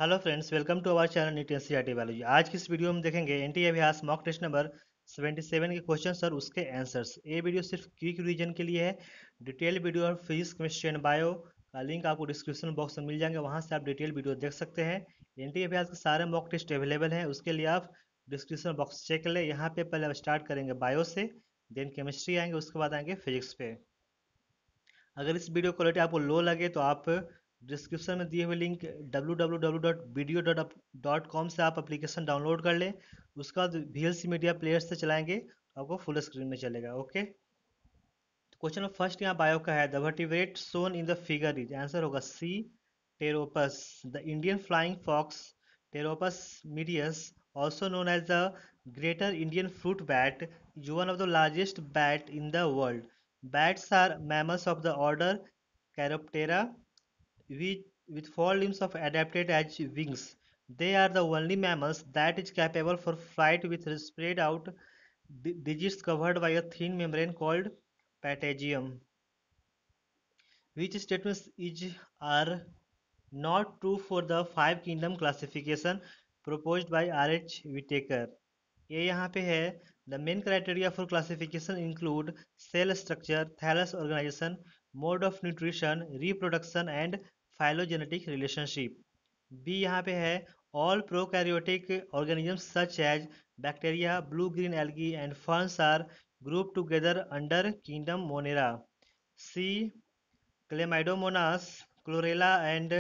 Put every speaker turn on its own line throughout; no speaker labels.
Hello friends, welcome to our channel NEET NCERT biology. आज की इस वीडियो में देखेंगे एनटी अभ्यास मॉक टेस्ट नंबर 77 के क्वेश्चंस और उसके आंसर्स। ये वीडियो सिर्फ क्विक रिवीजन के लिए है। डिटेल वीडियो और फिजिक्स, केमिस्ट्री एंड बायो का लिंक आपको डिस्क्रिप्शन बॉक्स में मिल जाएंगे, वहां से आप डिटेल वीडियो देख सकते हैं। एनटी अभ्यास के सारे मॉक टेस्ट अवेलेबल हैं, उसके लिए आप डिस्क्रिप्शन बॉक्स चेक कर लें। यहाँ पे पहले आप स्टार्ट करेंगे बायो से, देन केमिस्ट्री आएंगे, उसके बाद आएंगे फिजिक्स पे। अगर इस वीडियो क्वालिटी आपको लो लगे तो आप डिस्क्रिप्शन में दिए हुए लिंक www.video.com से आप एप्लीकेशन डाउनलोड कर लें। उसका बाद VLC मीडिया प्लेयर से चलाएंगे तो आपको फुल स्क्रीन में चलेगा। ओके, तो क्वेश्चन फर्स्ट यहाँ बायो का है। The vertebrate shown in the figure is, answer होगा C, Pteropus. The Indian flying fox, Pteropus medius, also known as the greater Indian fruit bat, is one of the largest bat in the world. Bats are mammals of the order Chiroptera, with four limbs of adapted as wings. They are the only mammals that is capable for flight with spread out digits covered by a thin membrane called patagium. Which statements are not true for the five kingdom classification proposed by R.H. Whitaker? ये यहाँ पे है, the main criteria for classification include cell structure, thallus organisation, mode of nutrition, reproduction and phylogenetic relationship. B यहाँ पे है, all prokaryotic organisms such as bacteria, blue green algae and ferns are group together under kingdom Monera. C, Chlamydomonas, chlorella and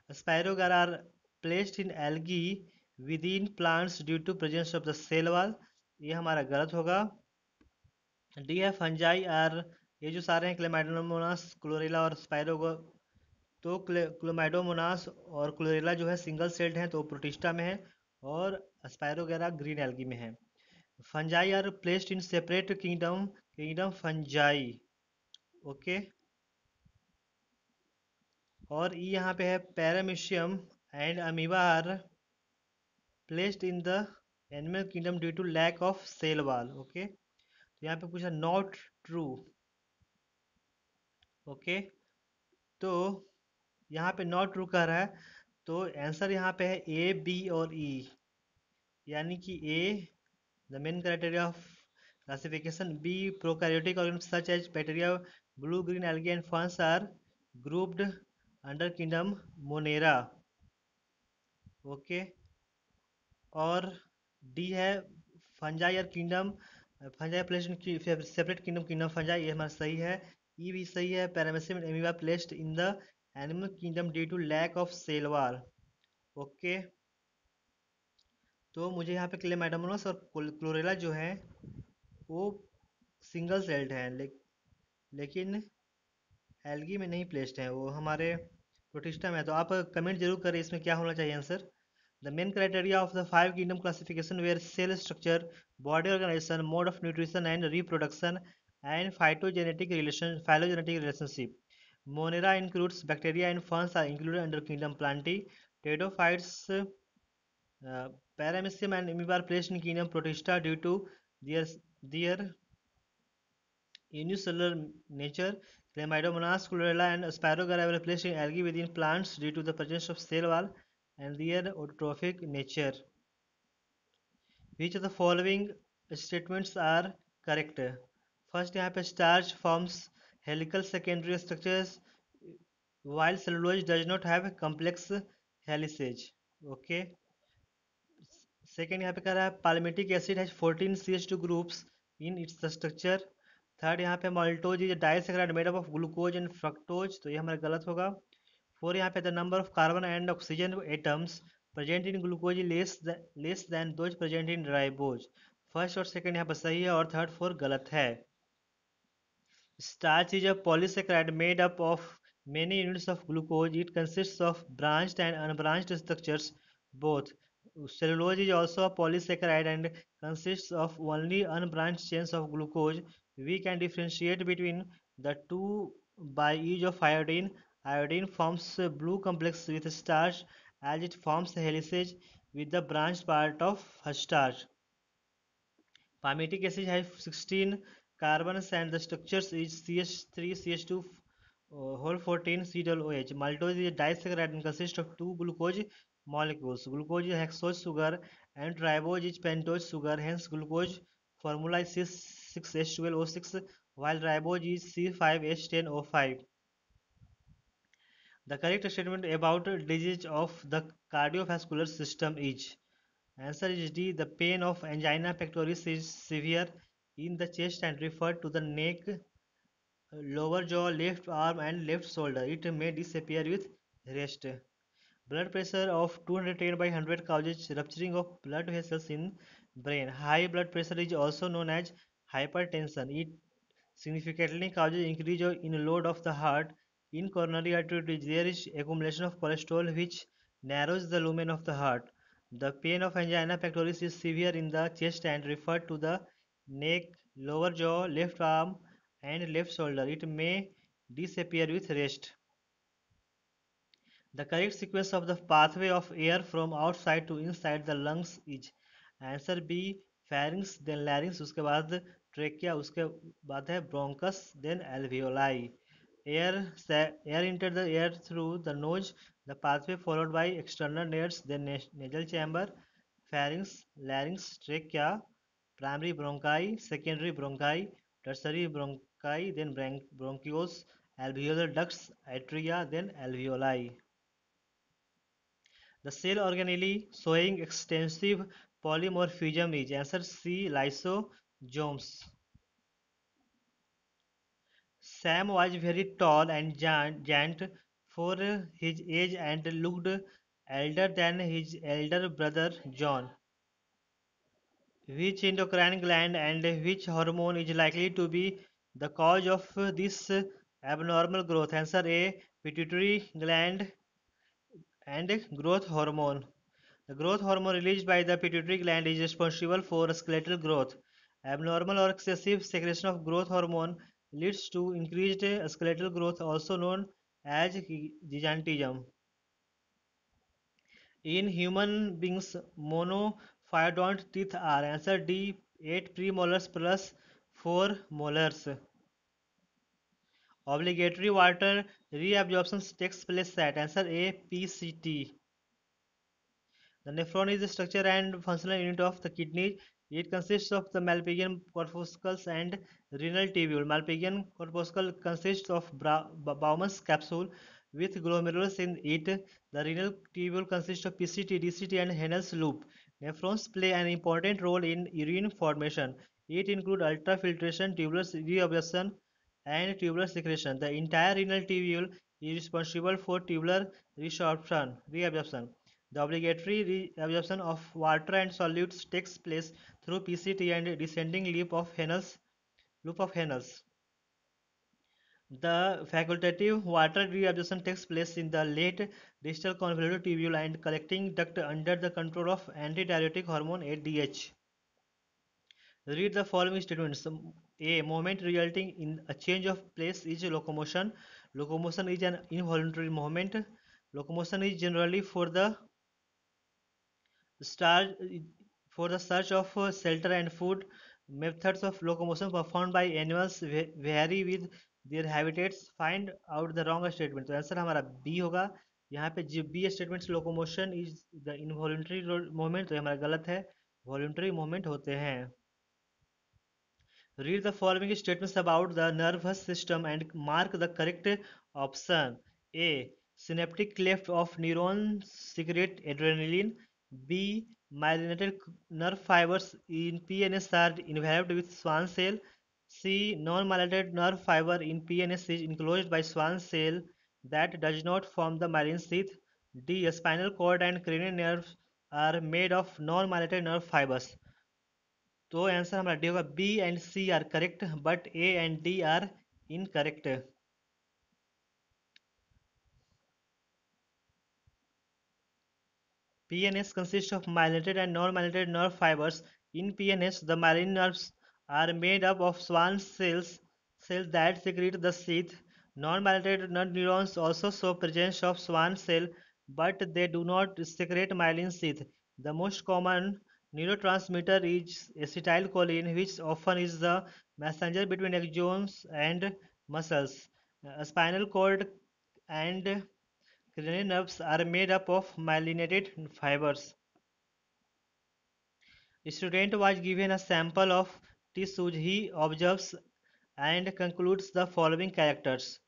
Spirogyra are placed in algae within plants due to presence of the cell wall। ये हमारा गलत होगा। D है, fungi are, ये जो सारे हैं Chlamydomonas, chlorella और स्पायरो, तो क्लोमाइडोमोनास और क्लोरेला जो है सिंगल सेल्ड हैं तो प्रोटिस्टा में है, और स्पायरोगेरा ग्रीन एल्गी में है। Fungi are placed in separate kingdom, kingdom fungi. Okay, और ई यहाँ पे है, paramecium and amoeba are placed in the animal kingdom due to lack of cell wall. Okay, तो यहाँ पे पूछा नॉट ट्रू। ओके, तो यहाँ पे नॉट ट्रू कह रहा है, तो आंसर यहाँ पे है ए, बी और ई। यानी कि A, the main criteria of classification, B, prokaryotic organism such as bacteria, blue green algae and fungi are grouped under kingdom Monera. Okay, और डी है, फंजाई और kingdom, fungi placed in separate kingdom, kingdom fungi, ये हमारा सही है। E भी सही है, paramecium amoeba placed in the animal kingdom due to lack of cell wall. Okay, तो मुझे यहाँ पे क्लेमाइडोमोनास और क्लोरेला जो है वो सिंगल सेल्ड है, लेकिन एल्गी में नहीं प्लेस्ड है, वो हमारे प्रोटिस्टा में है। तो आप कमेंट जरूर करें इसमें क्या होना चाहिए answer. The main criteria of the five kingdom classification were cell structure, body organization, mode of nutrition and reproduction, and phylogenetic relationship. Monera includes bacteria and ferns are included under kingdom Plantae. Pteridophytes, Paramecium and amoeba are placed in kingdom Protista due to their unicellular nature. Chlamydomonas, chlorella, and Spirogyra were placed in algae within plants due to the presence of cell wall and their autotrophic nature. Which of the following statements are correct? First यहाँ पे starch forms helical secondary structures while cellulose does not have complex helices. Okay, second यहाँ पे कह रहा है palmitic acid has 14 CH2 groups in its structure. Third यहाँ पे maltose is disaccharide made up of glucose and fructose, तो ये हमारा गलत होगा। फोर यहाँ पे the number of carbon and oxygen atoms present in glucose less than those present in ribose. First और सेकंड यहाँ पर सही है और थर्ड फोर गलत है। Starch is a polysaccharide made up of many units of glucose. It consists of branched and unbranched structures both. Cellulose is also a polysaccharide and consists of only unbranched chains of glucose. We can differentiate between the two by use of iodine. Iodine forms a blue complex with starch as it forms helices with the branched part of starch. Palmitic acid has 16 carbons and the structures is CH3, CH2, Whole 14 COOH. Maltose is a disaccharide and consists of two glucose molecules. Glucose is hexose sugar and ribose is pentose sugar. Hence, glucose formula is C6H12O6 while ribose is C5H10O5. The correct statement about disease of the cardiovascular system is answer is D. The pain of angina pectoris is severe in the chest and referred to the neck, lower jaw, left arm, and left shoulder. It may disappear with rest. Blood pressure of 210 by 100 causes rupturing of blood vessels in brain. High blood pressure is also known as hypertension. It significantly causes increase in load of the heart. In coronary artery disease, there is accumulation of cholesterol which narrows the lumen of the heart. The pain of angina pectoris is severe in the chest and referred to the neck, lower jaw, left arm, and left shoulder. It may disappear with rest. The correct sequence of the pathway of air from outside to inside the lungs is answer B pharynx then larynx उसके बाद trachea उसके बाद है bronchus then alveoli. Air enter the air through the nose, the pathway followed by external nares then nasal chamber, pharynx, larynx, trachea, primary bronchi, secondary bronchi, tertiary bronchi then bronchioles, alveolar ducts, atria then alveoli. The cell organelle showing extensive polymorphism is answer C. Lysosomes. Sam was very tall and giant for his age and looked elder than his elder brother John. Which endocrine gland and which hormone is likely to be the cause of this abnormal growth? Answer A. Pituitary gland and growth hormone. The growth hormone released by the pituitary gland is responsible for skeletal growth. Abnormal or excessive secretion of growth hormone leads to increased skeletal growth, also known as gigantism. In human beings, monophyodont teeth are answer D 8 premolars plus 4 molars. Obligatory water reabsorption takes place at answer A PCT. The nephron is the structure and functional unit of the kidney. It consists of the Malpighian corpuscles and renal tubule. Malpighian corpuscle consists of Bowman's capsule with glomerulus in it. The renal tubule consists of PCT, DCT, and Henel's loop. Nephrons play an important role in urine formation. It includes ultrafiltration, tubular reabsorption, and tubular secretion. The entire renal tubule is responsible for tubular reabsorption. The obligatory reabsorption of water and solutes takes place through PCT and descending loop of Henel's. The facultative water reabsorption takes place in the late distal convoluted tubule and collecting duct under the control of antidiuretic hormone ADH. Read the following statements. A. Movement resulting in a change of place is locomotion. Locomotion is an involuntary movement. Locomotion is generally star for the search of shelter and food. Methods of locomotion performed by animals vary with their habitats. Find out the wrong statement. तो answer हमारा B होगा. यहाँ पे जो B statements locomotion is the involuntary movement, तो ये हमारा गलत है. वॉल्यूंटरी मूवमेंट होते हैं. Read the following statements about the nervous system and mark the correct option. A. Synaptic cleft of neurons secrete adrenaline. B. Myelinated nerve fibers in PNS are enveloped with Schwann cell. C. Non-myelinated nerve fiber in PNS is enclosed by Schwann cell that does not form the myelin sheath. D. Spinal cord and cranial nerves are made of non-myelinated nerve fibers. तो answer हमारा D होगा. B and C are correct but A and D are incorrect. PNS consists of myelinated and non-myelinated nerve fibers. In PNS, the myelin nerves are made up of Schwann cells that secrete the sheath. Non-myelinated neurons also show presence of Schwann cell, but they do not secrete myelin sheath. The most common neurotransmitter is acetylcholine, which often is the messenger between axons and muscles. Spinal cord and cranial nerves are made up of myelinated fibers. Student was given a sample of tissues. He observes and concludes the following characters.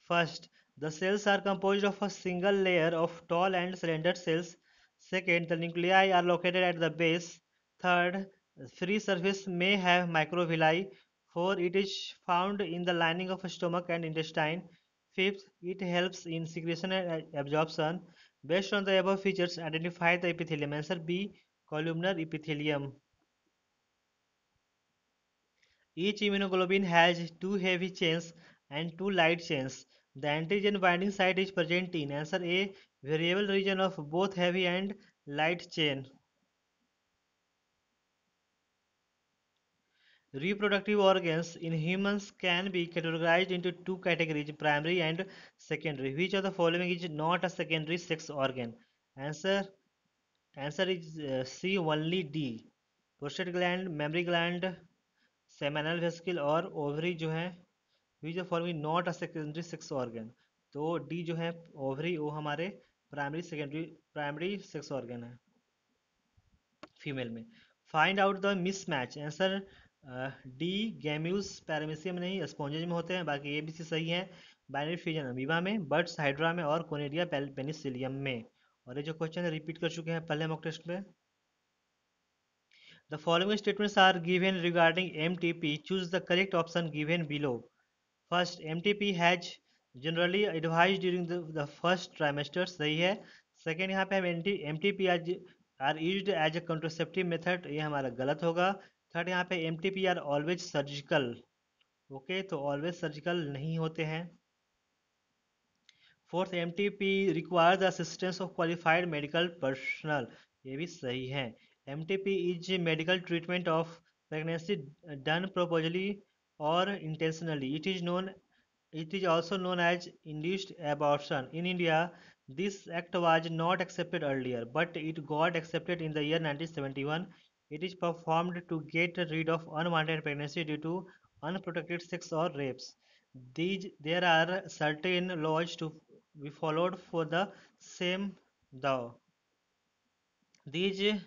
First, the cells are composed of a single layer of tall and slender cells. Second, the nuclei are located at the base. Third, free surface may have microvilli. Fourth, it is found in the lining of stomach and intestine. Fifth, it helps in secretion and absorption. Based on the above features, identify the epithelium. Answer B, columnar epithelium. Each immunoglobulin has two heavy chains and two light chains. The antigen binding site is present in answer A, variable region of both heavy and light chain. Reproductive organs in humans can be categorized into two categories, primary and secondary. Which of the following is not a secondary sex organ? Answer Answer is C, only D. Prostate gland, mammary gland, seminal vesicle और ovary जो है which the following not a secondary sex organ. तो D जो है ovary वो हमारे primary sex organ है female में. Find out the mismatch. Answer D, gemmules paramecium नहीं स्पॉन्जेज में होते हैं. बाकी ए बी सी सही है. बाइनरी फ्यूजन अमीबा में, बर्ड्स हाइड्रा में और कोनेडिया पेनिसिलियम में. और ये जो क्वेश्चन है रिपीट कर चुके हैं पहले मॉक टेस्ट में. The following statements are given regarding MTP. Choose the correct option given below. First, MTP has generally advised during the first trimester. सही है. Second, यहाँ पे हम MTP are used as a contraceptive method. ये हमारा गलत होगा. Third, यहाँ पे MTP are always surgical. Okay तो always surgical नहीं होते हैं. Fourth, MTP requires the assistance of qualified medical personnel. ये भी सही है. MTP is a medical treatment of pregnancy done properly or intentionally. It is also known as induced abortion. In India, this act was not accepted earlier, but it got accepted in the year 1971. It is performed to get rid of unwanted pregnancy due to unprotected sex or rapes. There are certain laws to be followed for the same thou. These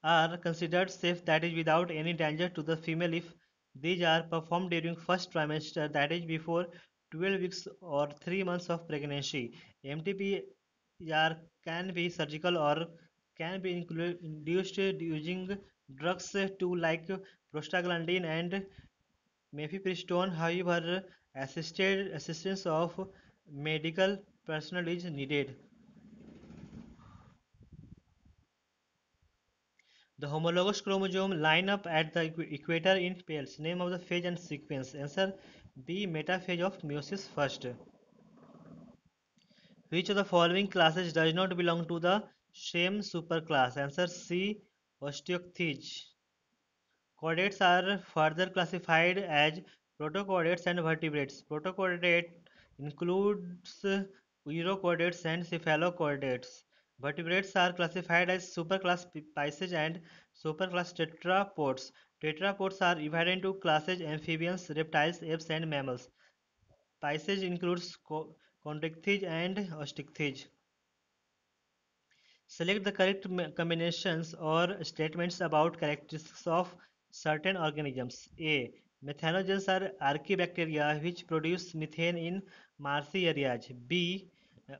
are considered safe, that is without any danger to the female if these are performed during first trimester, that is before 12 weeks or 3 months of pregnancy. MTP can be surgical or can be induced using drugs to like prostaglandin and mifepristone. However, assistance of medical personnel is needed. The homologous chromosome line up at the equator in pairs. Name of the phase and sequence. Answer B, metaphase of meiosis first. Which of the following classes does not belong to the same superclass? Answer C, Osteochthyes. Chordates are further classified as protochordates and vertebrates. Protochordate includes urochordates and cephalochordates. Vertebrates are classified as superclass Pisces and superclass tetrapods. Tetrapods are divided into classes amphibians, reptiles, apes, and mammals. Pisces includes Chondrichthyes and Osteichthyes. Select the correct combinations or statements about characteristics of certain organisms. A. Methanogens are archaebacteria which produce methane in marshy areas. B.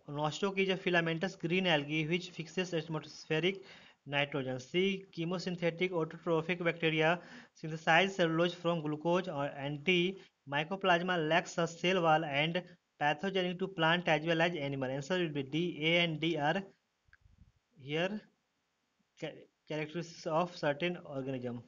Nostoc is a filamentous green algae which fixes atmospheric nitrogen. C. Chemosynthetic autotrophic bacteria synthesize cellulose from glucose. And D. Mycoplasma lacks a cell wall and pathogenic to plant as well as animal. Answer will be D. A and D are here characteristics of certain organism.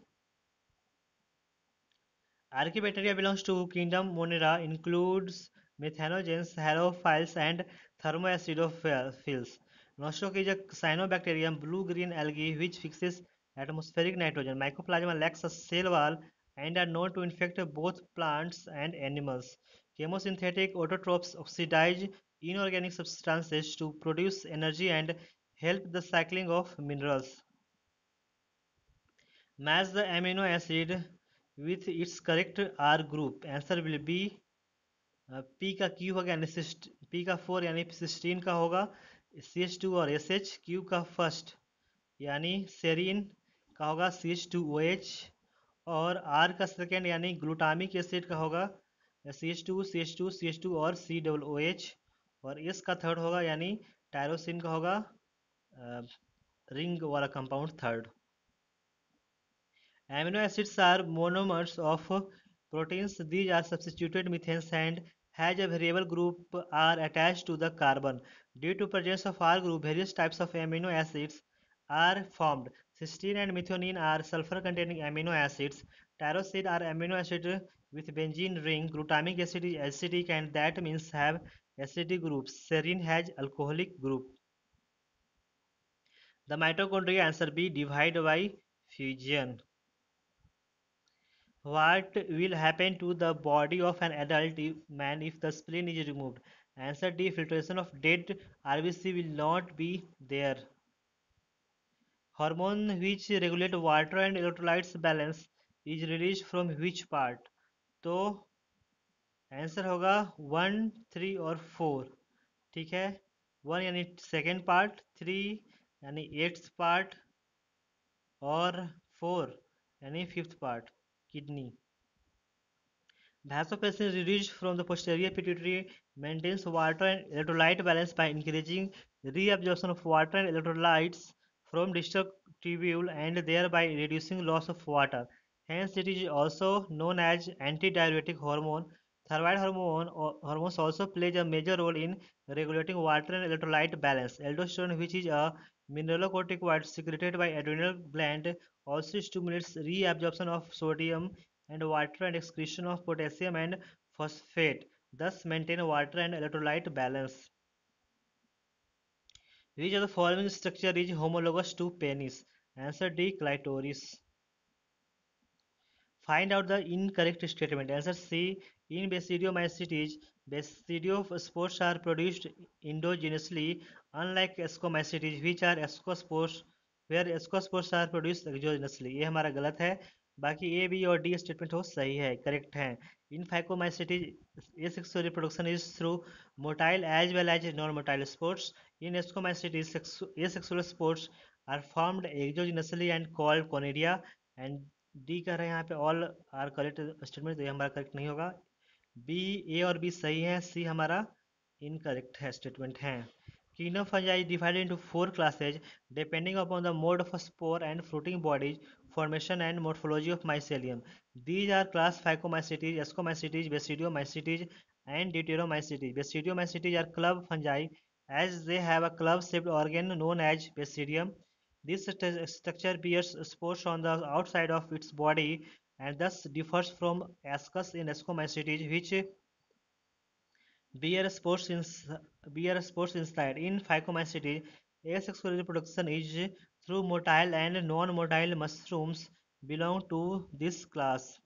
Archaebacteria belongs to kingdom Monera, includes methanogens, halophiles, and thermoacidophils. Nostoc is a cyanobacterium, blue-green algae which fixes atmospheric nitrogen. Mycoplasma lacks a cell wall and are known to infect both plants and animals. Chemosynthetic autotrophs oxidize inorganic substances to produce energy and help the cycling of minerals. Match the amino acid with its correct R group. Answer will be P का Q हो गया यानी P का 4 यानी cysteine का होगा CH2 और SH। Q का फर्स्ट यानी सेरीन का होगा CH2OH। और आर का सेकेंड यानी ग्लूटामिक एसिड का होगा CH2 और COOH। और एस का थर्ड होगा यानी टायरोसिन का होगा रिंग वाला compound third. Amino acids are monomers of proteins. These are substituted methanes and has a variable group are attached to the carbon. Due to presence of R group, various types of amino acids are formed. Cysteine and methionine are sulfur-containing amino acids. Tyrosine are amino acid with benzene ring. Glutamic acid is acidic and that means have acidic groups. Serine has alcoholic group. The mitochondria answer B divide by fusion. What will happen to the body of an adult man if the spleen is removed? Answer D. Filtration of dead RBC will not be there. Hormone which regulate water and electrolytes balance is released from which part? तो answer होगा 1, 3 और 4। ठीक है, 1 यानी second part, 3 यानी eighth part और 4 यानी fifth part, kidney. Vasopressin is released from the posterior pituitary, maintains water and electrolyte balance by increasing reabsorption of water and electrolytes from distal tubule and thereby reducing loss of water. Hence, it is also known as antidiuretic hormone. Thyroid hormones also plays a major role in regulating water and electrolyte balance. Aldosterone, which is a mineralocorticoid secreted by adrenal gland, also stimulates reabsorption of sodium and water and excretion of potassium and phosphate, thus maintain water and electrolyte balance. Which of the following structure is homologous to penis? Answer D. Clitoris. Find out the incorrect statement. Answer C. In basidiomycetes, basidiospores are produced endogenously, unlike ascomycetes, which are ascospores, where ascospores are produced exogenously. ये हमारा गलत है, बाकी A B और D statement हो सही है, correct है। इन फाइकोमाइसेटिस asexual reproduction is through motile as well as non-motile spores. In ascomycetes, asexual spores are formed exogenously and called conidia, and D कह रहे हैं यहाँ पे ऑल आर करेक्ट स्टेटमेंट, तो ये हमारा करेक्ट नहीं होगा। बी, ए और बी सही है, सी हमारा इनकरेक्ट है स्टेटमेंट है। Kingdom of fungi is divided into 4 classes depending upon the mode of a spore and fruiting bodies, formation and morphology of mycelium. These are class Phycomycetes, Ascomycetes, Basidiomycetes and Deuteromycetes. Basidiomycetes are club fungi as they have a club-shaped organ known as basidium. This structure bears spores on the outside of its body and thus differs from ascus in Ascomycetes, which bear spores, inside. In Phycomycetes, asexual reproduction is through motile and non-motile mushrooms belong to this class.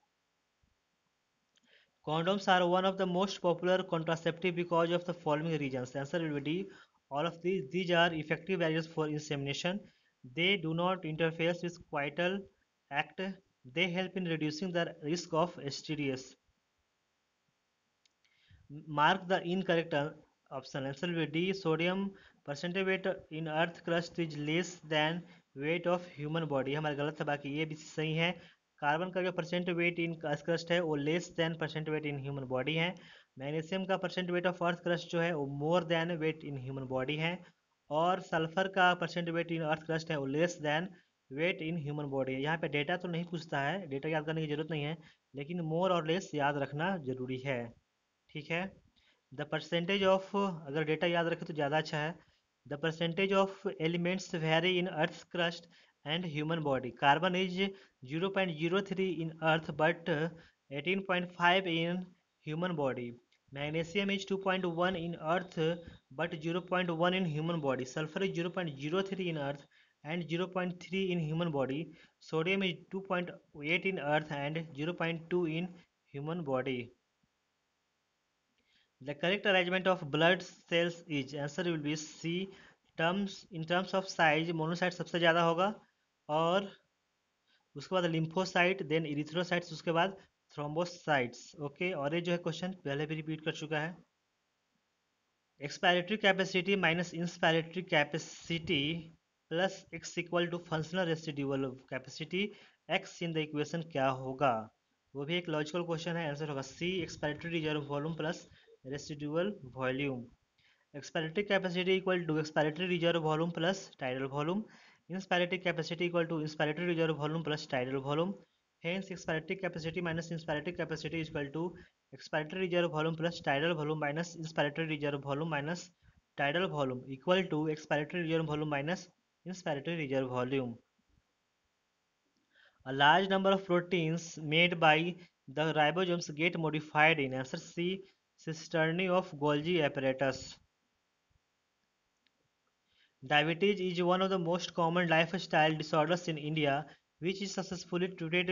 Condoms are one of the most popular contraceptive because of the following reasons. Answer will be D. All of these are effective barriers for insemination. They do not interfere with coital act. They help in reducing the risk of STDs. Mark the incorrect option. Answer will be D. Sodium percentage weight in earth crust is less than weight of human body. हमारा गलत है, बाकी ये भी सही है। Carbon का जो percent weight in earth crust है वो less than percent weight in human body है। मैग्नीशियम का percent weight of earth crust जो है वो more than weight in human body है। और सल्फर का percent weight in earth crust है वो less than weight in human body है। यहाँ पे डेटा तो नहीं पूछता है, डेटा याद करने की जरूरत नहीं है, लेकिन मोर और लेस याद रखना जरूरी है। ठीक है, द परसेंटेज ऑफ, अगर डेटा याद रखे तो ज़्यादा अच्छा है। The percentage of elements very in earth crust and human body. Carbon is 0.03 in earth but 18.5 in human body. Magnesium is 2.1 in earth but 0.1 in human body. Sulphur is 0.03 in earth and 0.3 in human body. Sodium is 2.8 in earth and 0.2 in human body. The correct arrangement of blood cells is, answer will be C. In terms of size monocyte सबसे ज़्यादा होगा, और उसके बाद lymphocyte, then erythrocytes, उसके बाद thrombocytes. Okay, और ये जो है क्वेश्चन पहले भी रिपीट कर चुका है। Expiratory capacity minus inspiratory capacity plus X equal to functional residual capacity X in the equation क्या होगा? वो भी एक लॉजिकल क्वेश्चन है। आंसर होगा C, expiratory reserve volume plus residual volume. Expiratory capacity equal to expiratory reserve volume plus tidal volume. Inspiratory capacity equal to inspiratory reserve volume plus tidal volume. Hence, expiratory capacity minus inspiratory capacity is equal to expiratory reserve volume plus tidal volume minus inspiratory reserve volume minus tidal volume equal to expiratory reserve volume minus inspiratory reserve volume. A large number of proteins made by the ribosomes get modified in answer C, cisternae of Golgi apparatus. Diabetes is one of the most common lifestyle disorders in India, which is successfully treated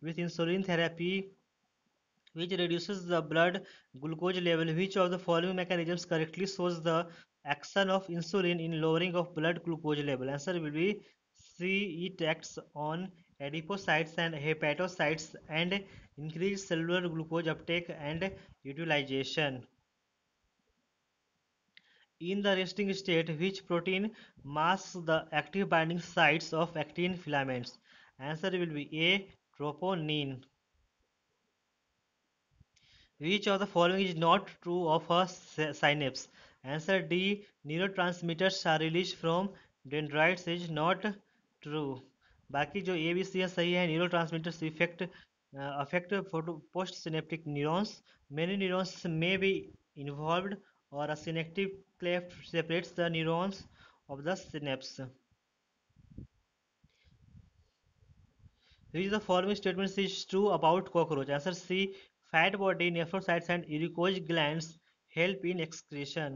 with insulin therapy, which reduces the blood glucose level. Which of the following mechanisms correctly shows the action of insulin in lowering of blood glucose level? Answer will be C. It acts on adipocytes and hepatocytes and increase cellular glucose uptake and utilization. In the resting state, which protein masks the active binding sites of actin filaments? Answer will be A. Troponin. Which of the following is not true of a synapse? Answer D. Neurotransmitters are released from dendrites is not true. बाकी जो A B C है सही है। Neurotransmitters affect post synaptic neurons. Many neurons may be involved, or a synaptic cleft separates the neurons of the synapse. Which of the following statements is true about cockroach? Answer C. Fat body, nephrocytes and uricose glands help in excretion.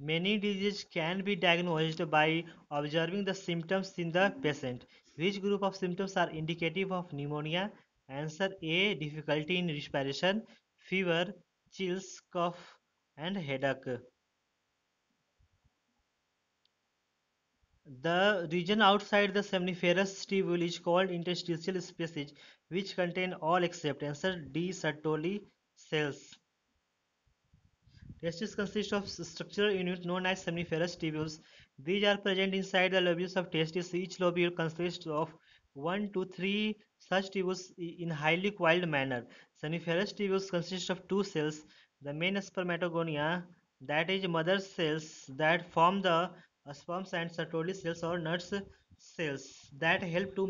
Many diseases can be diagnosed by observing the symptoms in the patient. Which group of symptoms are indicative of pneumonia? Answer A. Difficulty in respiration, fever, chills, cough and headache. The region outside the seminiferous tubule is called interstitial spaces, which contain all except answer D. Sertoli cells. Testes consist of structural units known as seminiferous tubules. These are present inside the lobules of testes. Each lobule consists of 1 to 3 such tubules in highly coiled manner. Seminiferous tubules consist of two cells, the main spermatogonia, that is mother cells that form the sperms, and Sertoli cells or nuts cells that help to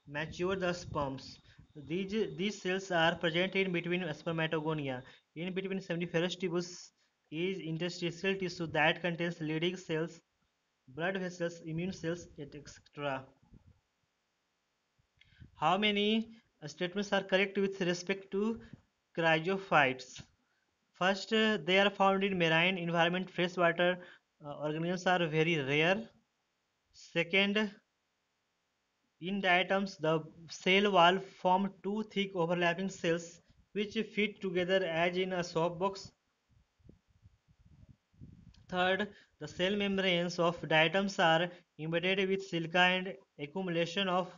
mature the sperms. These cells are present in between spermatogonia. In between seminiferous tubules is interstitial tissue that contains leading cells, blood vessels, immune cells, etc. How many statements are correct with respect to cryophytes? First, they are found in marine environment. Freshwater organisms are very rare. Second, in diatoms, the cell wall form two thick overlapping cells which fit together as in a soap box. Third, the cell membranes of diatoms are embedded with silica, and accumulation of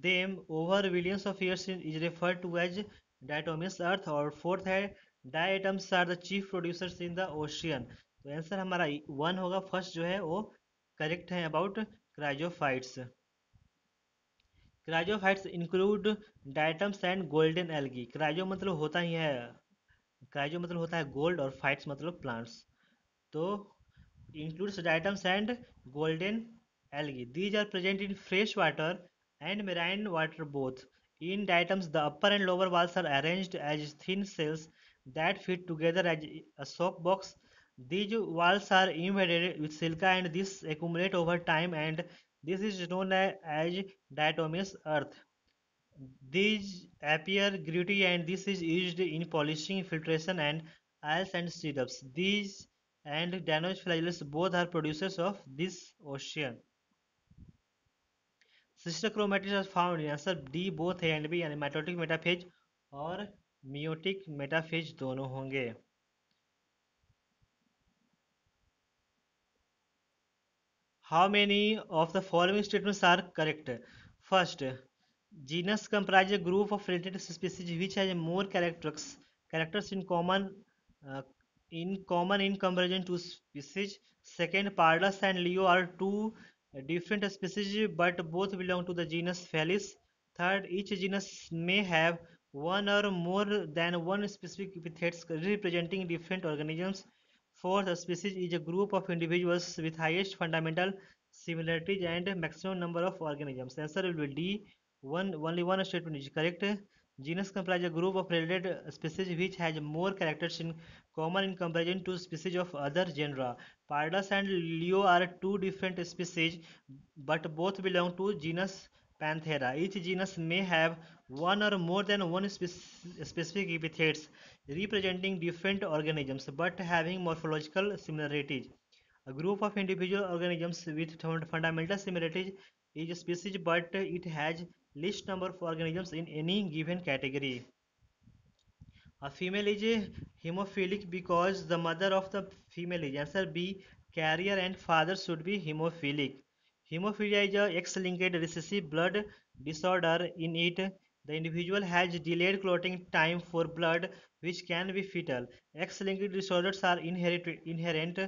them over billions of years is referred to as diatomous earth. और fourth है, diatoms are the chief producers in the ocean. तो answer हमारा one होगा। First जो है वो correct है about chrysophytes. Chrysophytes include diatoms and golden algae. Chryso मतलब होता ही है, क्राइजो मतलब होता है गोल्ड, और फाइट्स मतलब प्लांट्स। तो includes diatoms and golden algae. These are present in fresh water and marine water both. In diatoms, the upper and lower walls are arranged as thin cells that fit together as a soap box. These walls are embedded with silica and this accumulate over time, and this is known as diatomous earth. These appear gritty, and this is used in polishing, filtration and oils and syrups. These and dinoflagellates both are producers of this ocean. Sister chromatids are found in answer D both A and B, यानी mitotic metaphase और meiotic metaphase दोनों होंगे। How many of the following statements are correct? First, Genus comprise a group of related species which has more characters uh, in comparison to species. Second, Pardas and Leo are two different species, but both belong to the genus Felis. Third, each genus may have one or more than one specific epithets representing different organisms. Fourth, a species is a group of individuals with highest fundamental similarities and maximum number of organisms. Answer will be D. Only one statement is correct. Genus comprises a group of related species which has more characters in common in comparison to species of other genera. Pardas and Leo are two different species, but both belong to genus Panthera. Each genus may have one or more than one specific epithets representing different organisms but having morphological similarities. A group of individual organisms with fundamental similarities is a species, but it has least number of organisms in any given category. A female is a hemophilic because the mother of the female is answer B, carrier, and father should be hemophilic. Hemophilia is a X-linked recessive blood disorder. In it, the individual has delayed clotting time for blood, which can be fatal. X-linked disorders are inherent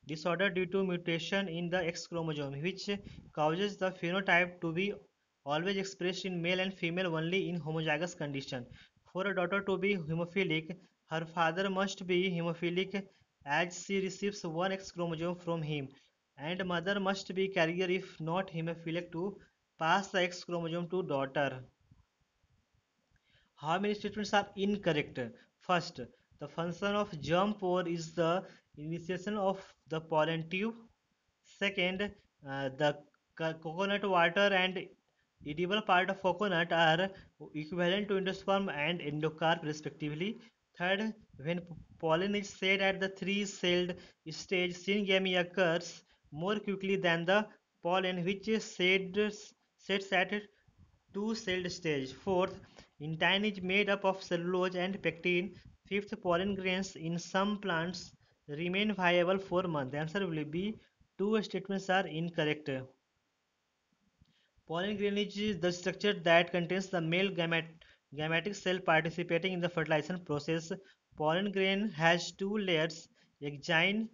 disorder due to mutation in the X chromosome, which causes the phenotype to be always expressed in male and female only in homozygous condition. For a daughter to be hemophilic, her father must be hemophilic as she receives one X chromosome from him, and mother must be carrier if not hemophilic to pass the X chromosome to daughter. How many statements are incorrect? First, the function of germ pore is the initiation of the pollen tube. Second, the coconut water and edible part of coconut are equivalent to endosperm and endocarp respectively. Third, when pollen is shed at the three-celled stage, syngamy occurs more quickly than the pollen which sets at two-celled stage. Fourth, intine is made up of cellulose and pectin. Fifth, pollen grains in some plants remain viable for months. The answer will be two statements are incorrect. Pollen grain is the structure that contains the male gametic cell participating in the fertilization process. Pollen grain has two layers, exine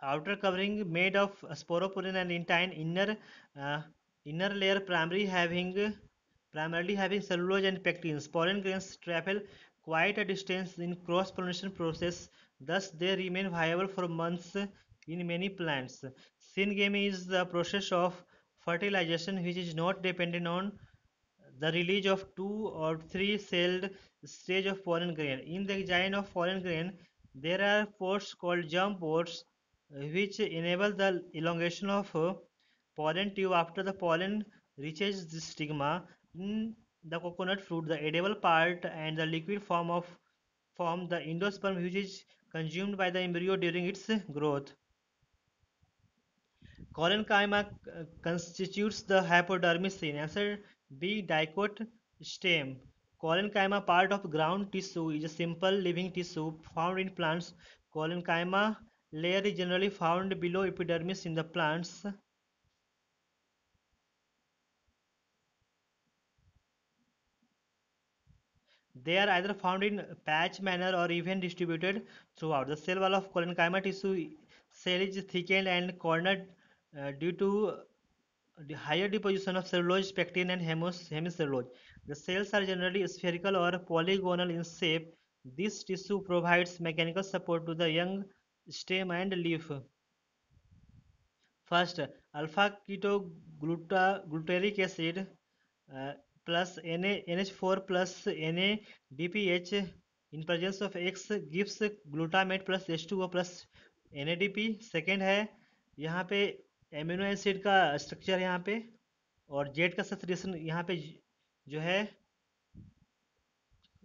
outer covering made of sporopollen and intine uh, inner layer primarily having cellulose and pectins. Pollen grains travel quite a distance in cross pollination process, thus they remain viable for months in many plants. Syngamy is the process of fertilization which is not dependent on the release of two or three celled stage of pollen grain. In the design of pollen grain, there are pores called germ pores which enable the elongation of pollen tube after the pollen reaches the stigma. In the coconut fruit, the edible part and the liquid form the endosperm which is consumed by the embryo during its growth. Collenchyma constitutes the hypodermis in answer B. Dicot stem. Collenchyma, part of ground tissue, is a simple living tissue found in plants. Collenchyma layer is generally found below epidermis in the plants. They are either found in patch manner or even distributed throughout. The cell wall of collenchyma tissue cell is thickened and cornered due to the higher deposition of cellulose, pectin, and hemicellulose. The cells are generally spherical or polygonal in shape. This tissue provides mechanical support to the young stem and leaf. First, alpha-ketogluteric acid uh, plus NH4 plus NADPH in presence of X gives glutamate plus H2O plus NADP. Second है यहाँ पे amino acid का structure यहाँ पे और Z का substitution यहाँ पे जो है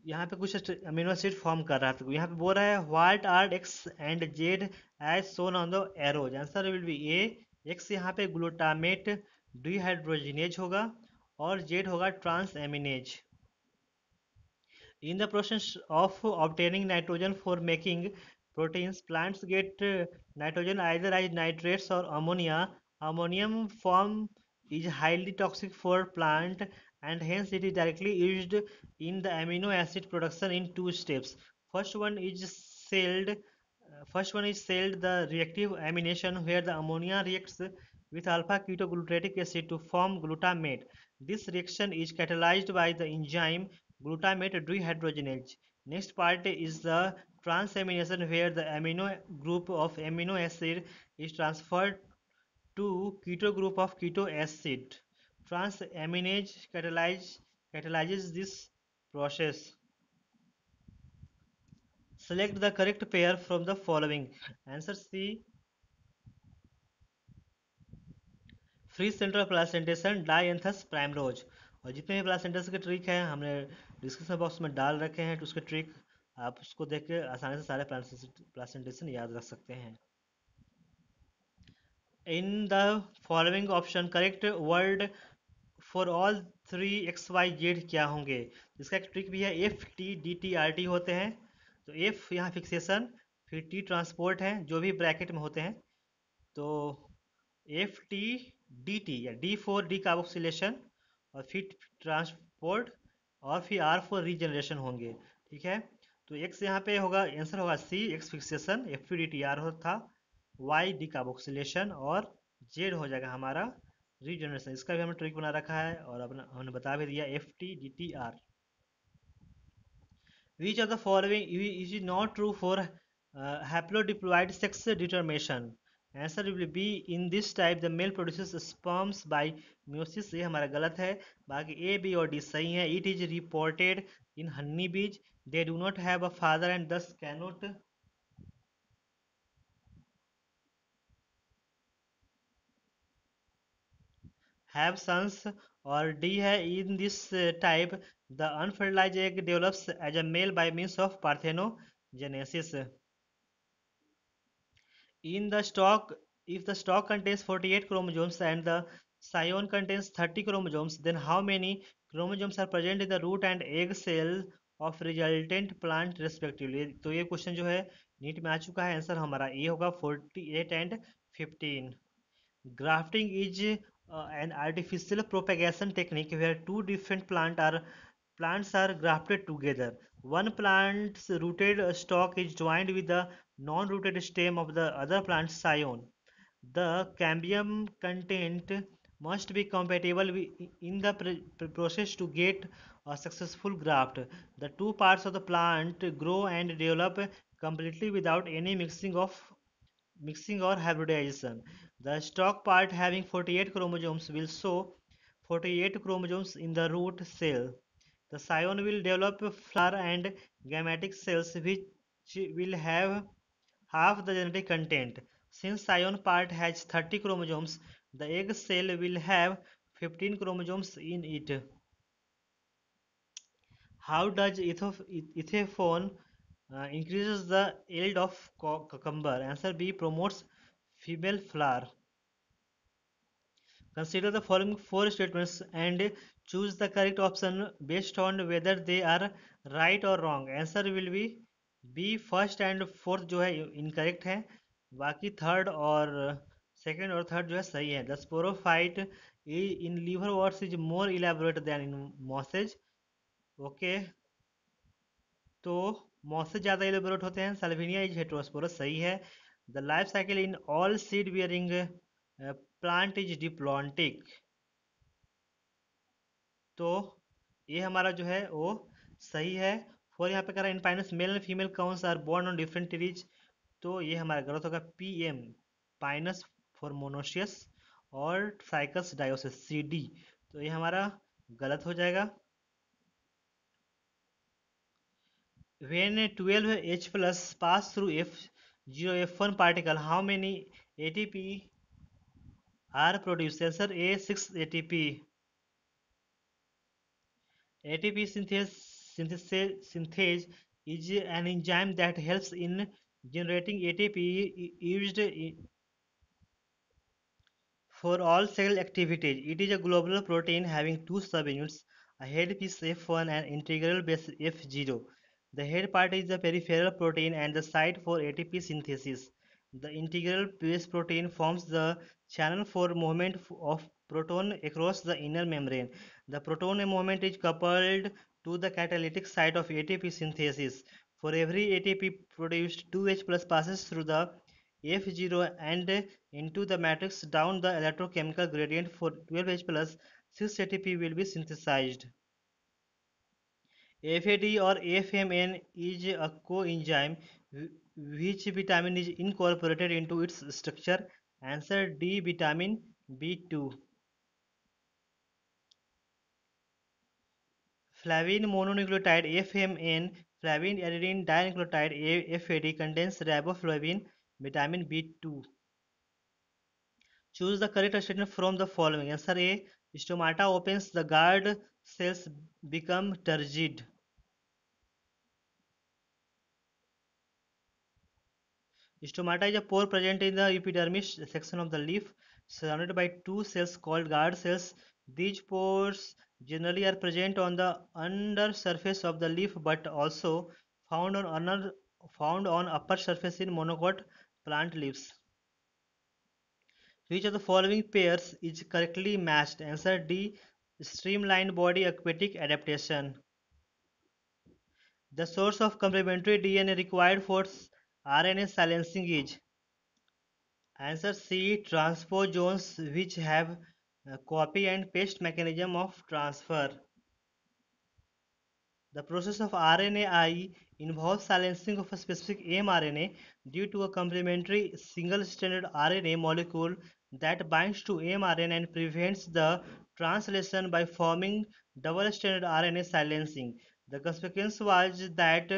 यहाँ पे कुछ अमीनो एसिड फॉर्म कर रहा था यहाँ पे बोल रहा है what are X and Z as shown on the arrows answer will be A X यहाँ पे ग्लूटामेट डिहाइड्रोजिनेज होगा और जेड होगा transaminase in the process of obtaining nitrogen for making proteins, plants get nitrogen either as nitrates or ammonia. Ammonium form is highly toxic for plant and hence it is directly used in the amino acid production in two steps. First one is celled. First one is celled the reactive amination where the ammonia reacts with alpha ketoglutarate acid to form glutamate. This reaction is catalyzed by the enzyme glutamate dehydrogenase. Next part is the transamination where the amino group of amino acid is transferred to keto group of keto acid. Transaminase catalyzes this process. Select the correct pair from the following. Answer C. Free central placentation dianthus primrose. और जितने भी प्लासेंटेस के trick हैं हमने description box में डाल रखे हैं, तो उसके ट्रिक आप उसको देख के आसानी से सारे प्लासेंटेशन याद रख सकते हैं। In the following option correct word for all three X Y Z क्या होंगे? इसका एक ट्रिक भी है, F T D T R T होते हैं। तो एफ यहाँ फिक्सेशन, फिर टी ट्रांसपोर्ट है जो भी ब्रैकेट में होते हैं। तो एफ टी डी टी या डी फोर डी कार्बोक्सिलेशन और फिर ट्रांसपोर्ट और फिर आर फोर रीजनरेशन होंगे। ठीक है, तो एक्स यहाँ पे होगा, आंसर होगा C X fixation, F P D T R था, वाई डी कार्बोक्सिलेशन और जेड हो जाएगा हमारा रीजनरेशन। इसका भी हमने ट्रिक बना रखा है और अपना हमने बता भी दिया, F T D T are. Which of the following is not true for haplodiploid sex determination? Answer will be in this type the male produces sperms by meiosis। ये हमारा गलत है, बाकी ए बी और डी सही है। It is reported in honey bees they do not have a father and thus cannot have sons। और D है in this type the unfertilized egg develops as a male by means of parthenogenesis। In the stalk, if the stalk contains 48 chromosomes and the scion contains 30 chromosomes, then how many chromosomes are present in the root and egg cell of resultant plant respectively? तो ये question जो है NEET में आ चुका है, answer हमारा ए होगा 48 and 15। Grafting is an artificial propagation technique where two different plants are grafted together. One plant's rooted stalk is joined with the non-rooted stem of the other plant's scion. The cambium content must be compatible in the process to get a successful graft. The two parts of the plant grow and develop completely without any mixing or hybridization. The stalk part having 48 chromosomes will show 48 chromosomes in the root cell. The scion will develop flower and gametic cells which will have half the genetic content. Since scion part has 30 chromosomes, the egg cell will have 15 chromosomes in it. How does ethaphone increases the yield of cucumber? Answer B, promotes female flower. Consider the following four statements and choose the correct option based on whether they are right or wrong. Answer will be B, first and fourth जो है incorrect है, बाकी third और second और third जो है सही है। The sporophyte in liverworts is more elaborate than in mosses. Okay, तो मॉसेज ज़्यादा इलेबोरेट होते हैं। सल्विनिया इज हेट्रोस्पोरस सही है। The life cycle in all seed bearing plant is diplontic. तो ये हमारा जो है वो सही है। फोर यहाँ पे कह रहा है in Pinus male and female cones are borne on different trees. तो ये हमारा गलत होगा, P M Pinus for monoecious और साइकस डायोसिस सी डी। तो ये हमारा गलत हो जाएगा। when 12H plus pass through F0 F1 particle, how many ATP are produced? Answer A, 6 ATP। ATP synthase is an enzyme that helps in generating ATP used for all cell activities. It is a global protein having two subunits, a head piece F1 and integral base F0. The head part is the peripheral protein and the site for ATP synthesis. The integral base protein forms the channel for movement of proton across the inner membrane. The proton movement is coupled to the catalytic site of ATP synthesis. For every ATP produced, 2H plus passes through the F0 and into the matrix down the electrochemical gradient. For 12H plus, 6 ATP will be synthesized. FAD or FMN is a coenzyme. Which vitamin is incorporated into its structure? Answer D, vitamin B2. Flavin mononucleotide FMN, flavin adenine dinucleotide FAD contains riboflavin, vitamin B2. Choose the correct statement from the following. Answer A, stomata opens, the guard cells become turgid. Stomata is a pore present in the epidermis section of the leaf, surrounded by two cells called guard cells. These pores generally are present on the under surface of the leaf, but also found on upper surface in monocot plant leaves. Which of the following pairs is correctly matched? Answer D. Streamlined body aquatic adaptation. The source of complementary DNA required for RNA silencing is. Answer C. Transposons, which have a copy and paste mechanism of transfer. The process of RNAi involves silencing of a specific mRNA due to a complementary single-stranded RNA molecule that binds to mRNA and prevents the translation by forming double-stranded RNA silencing. The consequence was that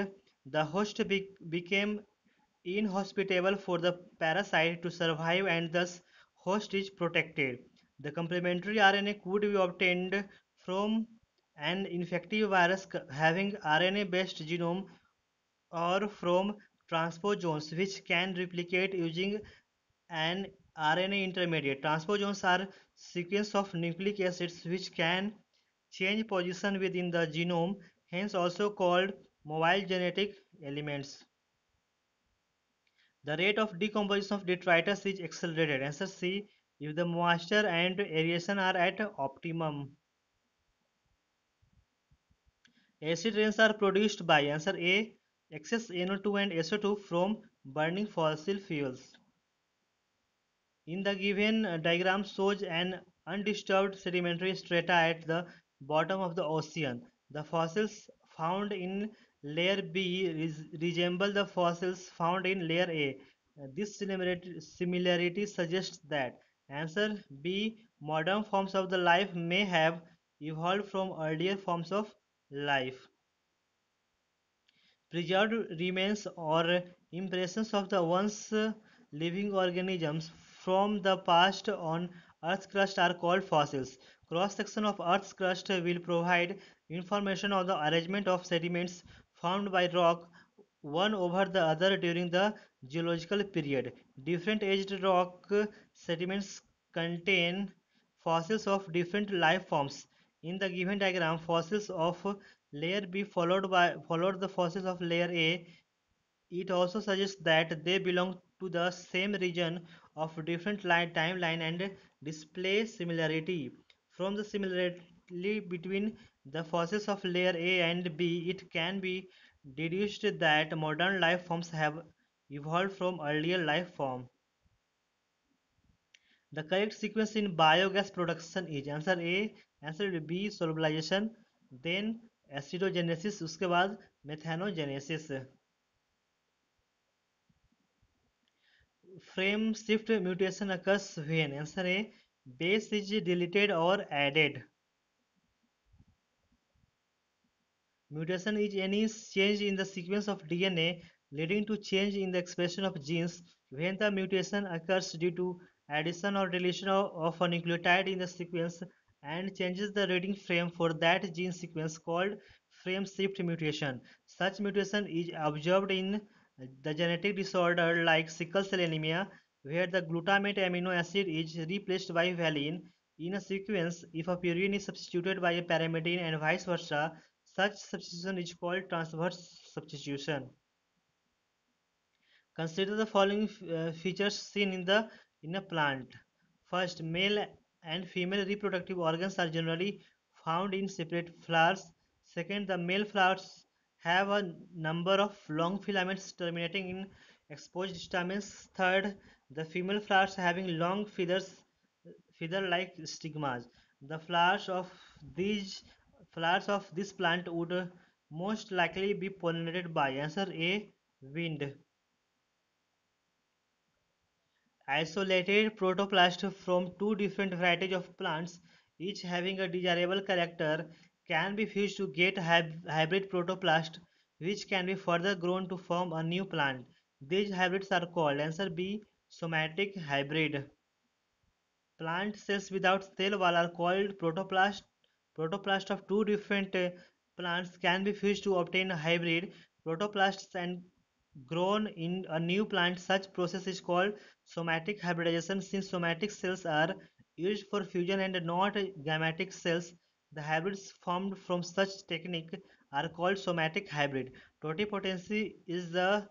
the host became inhospitable for the parasite to survive and thus host is protected. The complementary RNA could be obtained from an infective virus having RNA-based genome or from transposons which can replicate using an RNA intermediate. Transposons are sequence of nucleic acids which can change position within the genome, hence also called mobile genetic elements. The rate of decomposition of detritus is accelerated. Answer C. If the moisture and aeration are at optimum. Acid rains are produced by. Answer A. Excess NO2 and SO2 from burning fossil fuels. In the given diagram shows an undisturbed sedimentary strata at the bottom of the ocean. The fossils found in layer B resemble the fossils found in layer A. This similarity suggests that. Answer B. Modern forms of the life may have evolved from earlier forms of life. Preserved remains or impressions of the once living organisms from the past on Earth's crust are called fossils. Cross section of Earth's crust will provide information on the arrangement of sediments found by rock one over the other during the geological period. Different aged rock sediments contain fossils of different life forms. In the given diagram, fossils of layer B followed the fossils of layer A. It also suggests that they belong to the same region of different timeline and display similarity. From the similarity between the fossils of layer A and B, it can be deduced that modern life forms have evolved from earlier life form. The correct sequence in biogas production is. Answer A, answer B solubilization, then acidogenesis, उसके बाद methanogenesis. Frame shift mutation occurs when. Answer A, base is deleted or added. Mutation is any change in the sequence of DNA leading to change in the expression of genes. When the mutation occurs due to addition or deletion of a nucleotide in the sequence and changes the reading frame for that gene sequence called frame shift mutation. Such mutation is observed in the genetic disorder like sickle cell anemia, where the glutamate amino acid is replaced by valine in a sequence if a purine is substituted by a pyrimidine and vice versa. Such substitution is called transverse substitution. Consider the following features seen in a plant. First, male and female reproductive organs are generally found in separate flowers. Second, the male flowers have a number of long filaments terminating in exposed stamens. Third, the female flowers having long feather-like stigmas. The these flowers of this plant would most likely be pollinated by answer A, wind. Isolated protoplast from two different varieties of plants, each having a desirable character, can be fused to get hybrid protoplast, which can be further grown to form a new plant. These hybrids are called answer B, somatic hybrid. Plant cells without cell wall are called protoplast. Protoplast of two different plants can be fused to obtain a hybrid protoplasts and grown in a new plant. Such process is called somatic hybridization. Since somatic cells are used for fusion and not gametic cells, the hybrids formed from such technique are called somatic hybrid. Totipotency is the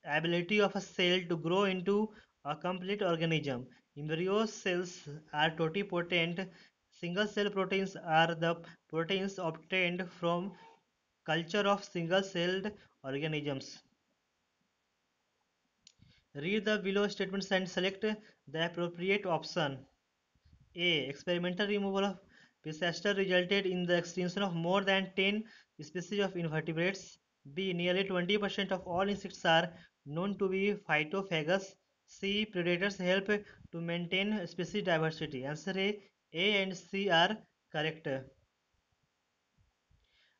ability of a cell to grow into a complete organism. Embryo cells are totipotent. Single cell proteins are the proteins obtained from culture of single celled organisms. Read the below statements and select the appropriate option. A. Experimental removal of pistachio resulted in the extinction of more than 10 species of invertebrates. B. Nearly 20% of all insects are known to be phytophagous. C. Predators help to maintain species diversity. Answer A. A and C are correct.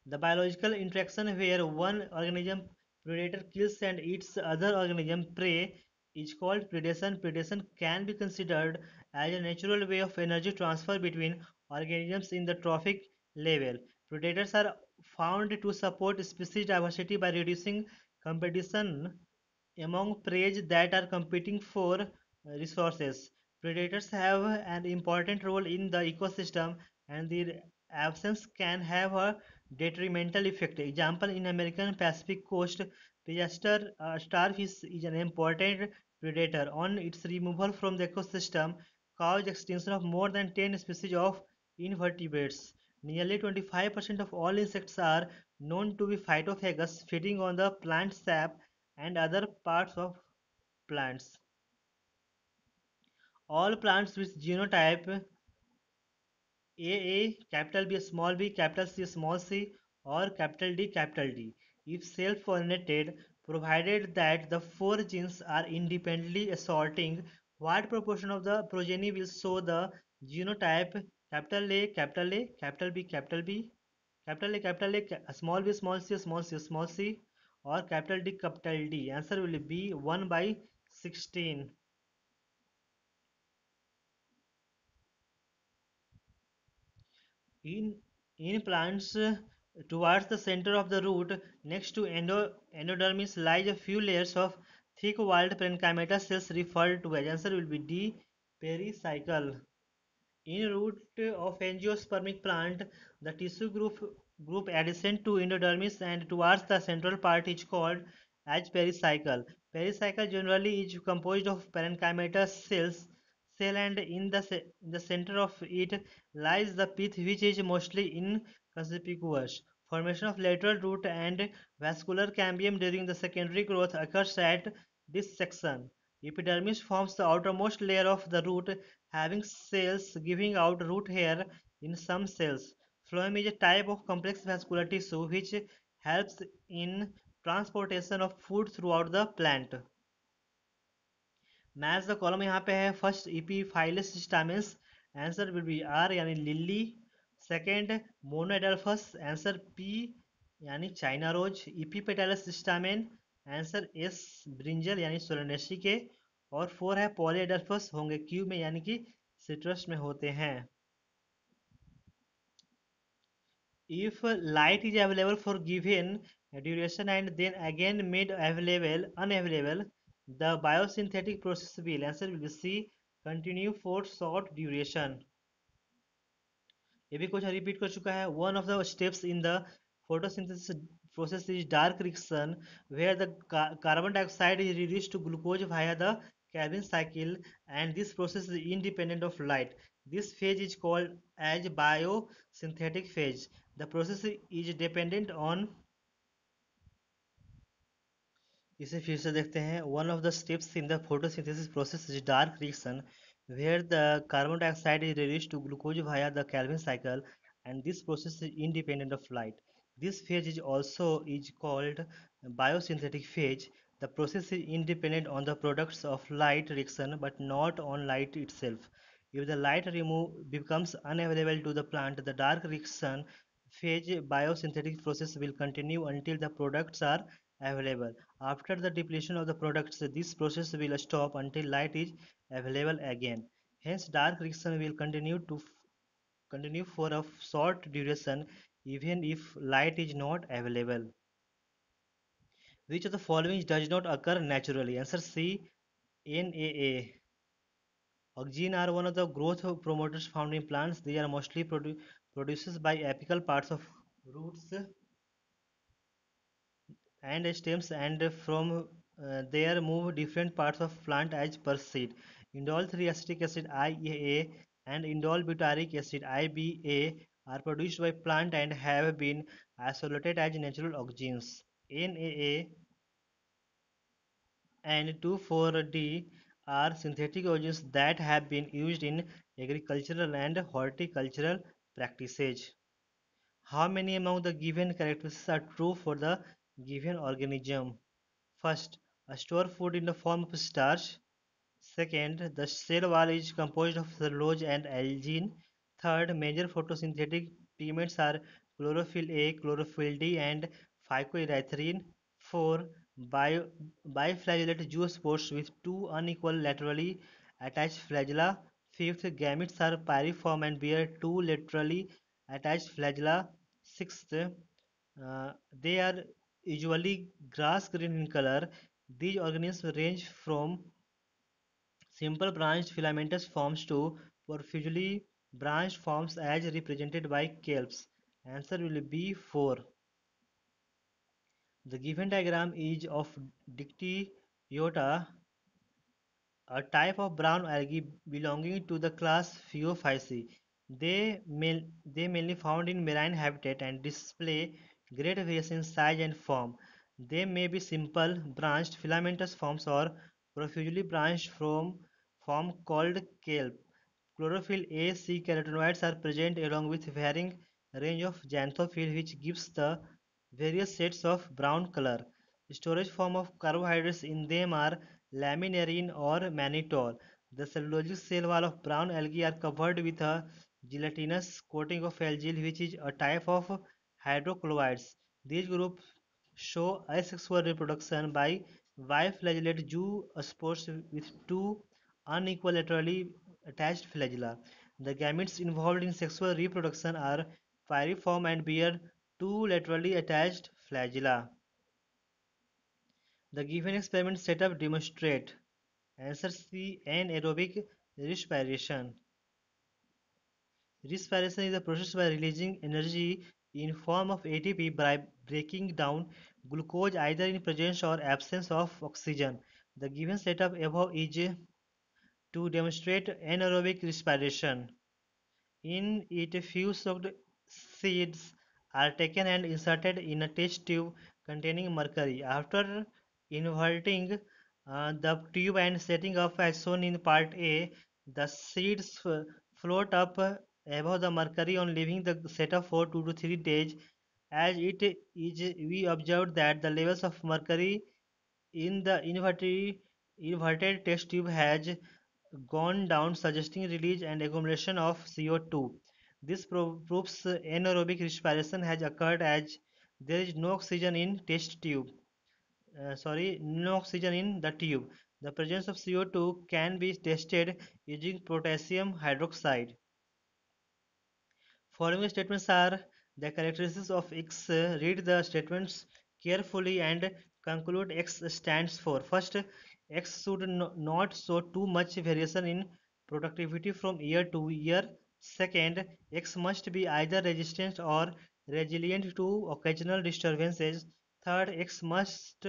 The biological interaction where one organism predator kills and eats other organism prey is called predation. Predation can be considered as a natural way of energy transfer between organisms in the trophic level. Predators are found to support species diversity by reducing competition among prey that are competing for resources. Predators have an important role in the ecosystem and their absence can have a detrimental effect. Example in American Pacific coast, Piaster starfish is an important predator. On its removal from the ecosystem, caused extinction of more than 10 species of invertebrates. Nearly 25% of all insects are known to be phytophagous, feeding on the plant sap and other parts of plants. All plants with genotype AA, capital B, small b, capital C, small c, or capital D, if self-pollinated, provided that the four genes are independently assorting, what proportion of the progeny will show the genotype capital A, capital A, capital B, capital B, capital A, small b, small c, small c, small c, or capital D, capital D. Answer will be 1 by 16. In plants, towards the center of the root, next to endodermis, lies a few layers of thick-walled parenchyma cells referred to as answer will be D. Pericycle. In root of angiospermic plant, the tissue group adjacent to endodermis and towards the central part is called as pericycle. Pericycle generally is composed of parenchymatous cell and in the center of it lies the pith which is mostly inconspicuous. Formation of lateral root and vascular cambium during the secondary growth occurs at this section. Epidermis forms the outermost layer of the root having cells giving out root hair in some cells. Phloem is a type of complex vascular tissue which helps in transportation of food throughout the plant. Match the column यहाँ पे है first epiphyllous stamens answer will be R यानी lily second monoadelphous answer P यानी China rose epipetalous stamen answer S brinjal यानी Solanaceae के और four है polyadelphous होंगे क्यू में यानी कि सिट्रस में होते हैं if light is available for given duration and then again made unavailable, the biosynthetic process will answer will be C continue for short duration. ये भी क्वेश्चन रिपीट कर चुका है one of the steps in the photosynthesis process is dark reaction, where the carbon dioxide is reduced to glucose via the Calvin cycle, and this process is independent of light. This phase is called as biosynthetic phase. The process is dependent on, इसे फिर से देखते हैं. One of the steps in the photosynthesis process is dark reaction, where the carbon dioxide is reduced to glucose via the Calvin cycle, and this process is independent of light. This phase is called biosynthetic phase. The process is independent on the products of light reaction but not on light itself. If the light remove becomes unavailable to the plant, the dark reaction phase biosynthetic process will continue until the products are available. After the depletion of the products, this process will stop until light is available again. Hence, dark reaction will continue for a short duration even if light is not available. Which of the following does not occur naturally? Answer C. NAA. Oxygen are one of the growth promoters found in plants. They are mostly produced by apical parts of roots and stems, and from there move different parts of plant as per seed. Indole 3 acetic acid IAA and indole butyric acid IBA are produced by plant and have been isolated as natural oxygens. NAA and 2,4-D are synthetic oxygens that have been used in agricultural and horticultural practices. How many among the given characteristics are true for the given organism? First, store food in the form of starch. Second, the cell wall is composed of cellulose and algin. Third, major photosynthetic pigments are chlorophyll A, chlorophyll D, and phycoerythrin. 4. Biflagellate zoospores with two unequal laterally attached flagella. Fifth, gametes are pyriform and bear two laterally attached flagella. Sixth, they are usually grass green in color. These organisms range from simple branched filamentous forms to profusely branched forms as represented by kelps. Answer will be 4. The given diagram is of Dictyota, a type of brown algae belonging to the class Phaeophyceae. They mainly found in marine habitat and display great variation in size and form. They may be simple, branched, filamentous forms or profusely branched from form called kelp. Chlorophyll A, C carotenoids are present along with varying range of xanthophyll which gives the various shades of brown color. Storage form of carbohydrates in them are laminarin or mannitol. The cellulosic cell wall of brown algae are covered with a gelatinous coating of algal which is a type of hydrocolloids. These groups show asexual reproduction by biflagellate zoospores with two unequal laterally attached flagella. The gametes involved in sexual reproduction are pyriform and bear two laterally attached flagella. The given experiment setup demonstrate. Answer C. Anaerobic respiration. Respiration is a process by releasing energy in form of ATP by breaking down glucose either in presence or absence of oxygen. The given setup above is to demonstrate anaerobic respiration. In it, few soaked seeds are taken and inserted in a test tube containing mercury. After inverting the tube and setting up as shown in part A, the seeds float up above the mercury on leaving the setup for 2 to 3 days. As it is, we observed that the levels of mercury in the inverted test tube has gone down, suggesting release and accumulation of CO2. This proves anaerobic respiration has occurred as there is no oxygen in test tube. No oxygen in the tube. The presence of CO2 can be tested using potassium hydroxide. Following statements are the characteristics of X. Read the statements carefully and conclude X stands for. First, X should not show too much variation in productivity from year to year. Second, X must be either resistant or resilient to occasional disturbances. Third, X must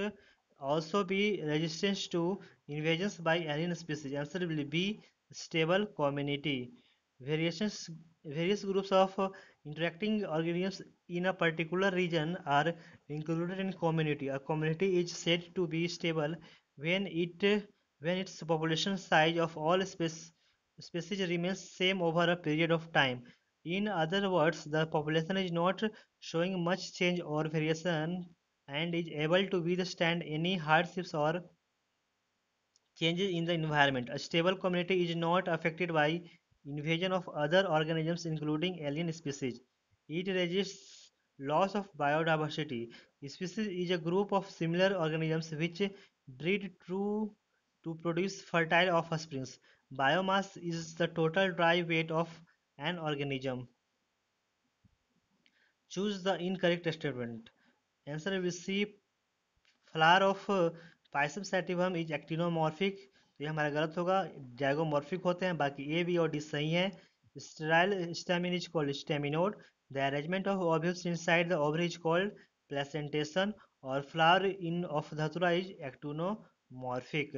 also be resistant to invasions by alien species. Answer will be stable community. Variations, various groups of interacting organisms in a particular region are included in community. A community is said to be stable when its population size of all species remains same over a period of time. In other words, the population is not showing much change or variation and is able to withstand any hardships or changes in the environment. A stable community is not affected by invasion of other organisms including alien species. It resists loss of biodiversity. Species is a group of similar organisms which breed to produce fertile offsprings. Biomass is the total dry weight of an organism. Choose the incorrect statement. Answer will C. Flower of Pisum sativum is actinomorphic, तो ये हमारा गलत होगा। जैगोमॉर्फिक होते हैं, बाकी A B और D सही हैं। Sterile stamen is called staminode. The arrangement of ovules inside the ovary is called placentation. और फ्लावर इन ऑफ धतुरा is actinomorphic.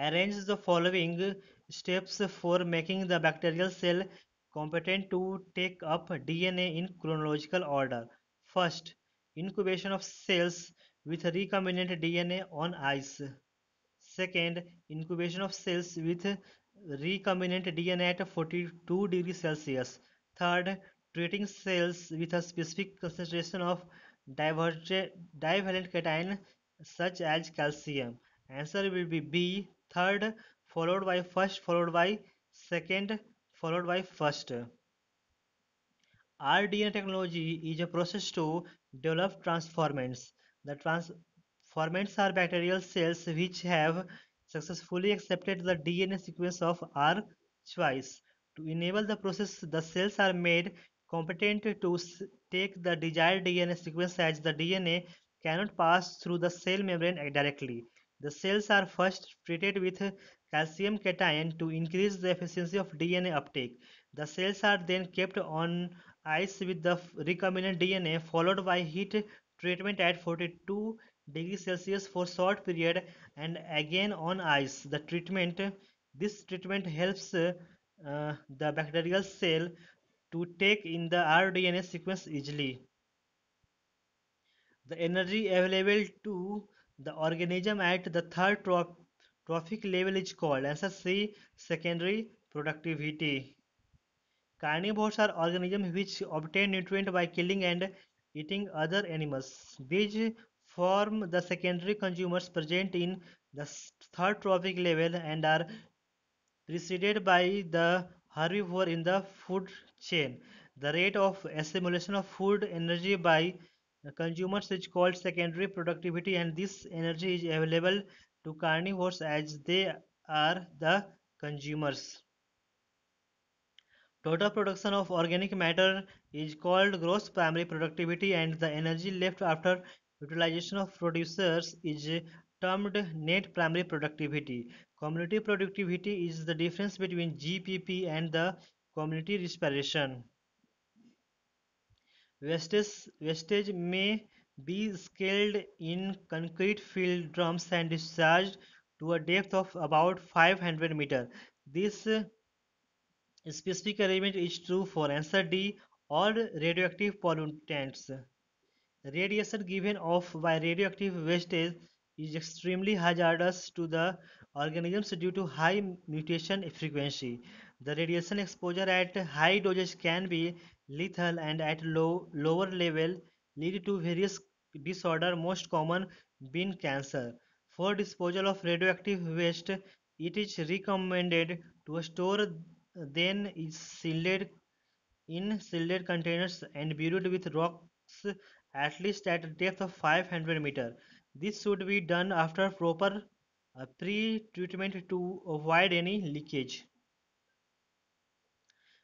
Arrange the following steps for making the bacterial cell competent to take up DNA in chronological order. First, incubation of cells with recombinant DNA on ice. Second, incubation of cells with recombinant DNA at 42 degrees Celsius. Third, treating cells with a specific concentration of divalent cation such as calcium. Answer will be B. Third, followed by first, followed by second, followed by first. RDNA technology is a process to develop transformants. The transformants are bacterial cells which have successfully accepted the DNA sequence of our choice. To enable the process, the cells are made competent to take the desired DNA sequence as the DNA cannot pass through the cell membrane directly. The cells are first treated with calcium cation to increase the efficiency of DNA uptake. The cells are then kept on ice with the recombinant DNA followed by heat treatment at 42 degrees Celsius for short period and again on ice. This treatment helps the bacterial cell to take in the rDNA sequence easily. The energy available to the organism at the third trophic level is called SSC secondary productivity. Carnivores are organisms which obtain nutrient by killing and eating other animals. These form the secondary consumers present in the third trophic level and are preceded by the herbivore in the food chain. The rate of assimilation of food energy by consumers is called secondary productivity, and this energy is available to carnivores as they are the consumers. Total production of organic matter is called gross primary productivity, and the energy left after utilization of producers is termed net primary productivity. Community productivity is the difference between GPP and the community respiration. Wastage may be scaled in concrete filled drums and discharged to a depth of about 500 meters. This specific arrangement is true for answer D, all radioactive pollutants. Radiation given off by radioactive wastage is extremely hazardous to the organisms due to high mutation frequency. The radiation exposure at high doses can be lethal and at lower level lead to various disorders, most common being cancer. For disposal of radioactive waste, it is recommended to store then is sealed in sealed containers and buried with rocks at least at a depth of 500 meters. This should be done after proper pre-treatment to avoid any leakage.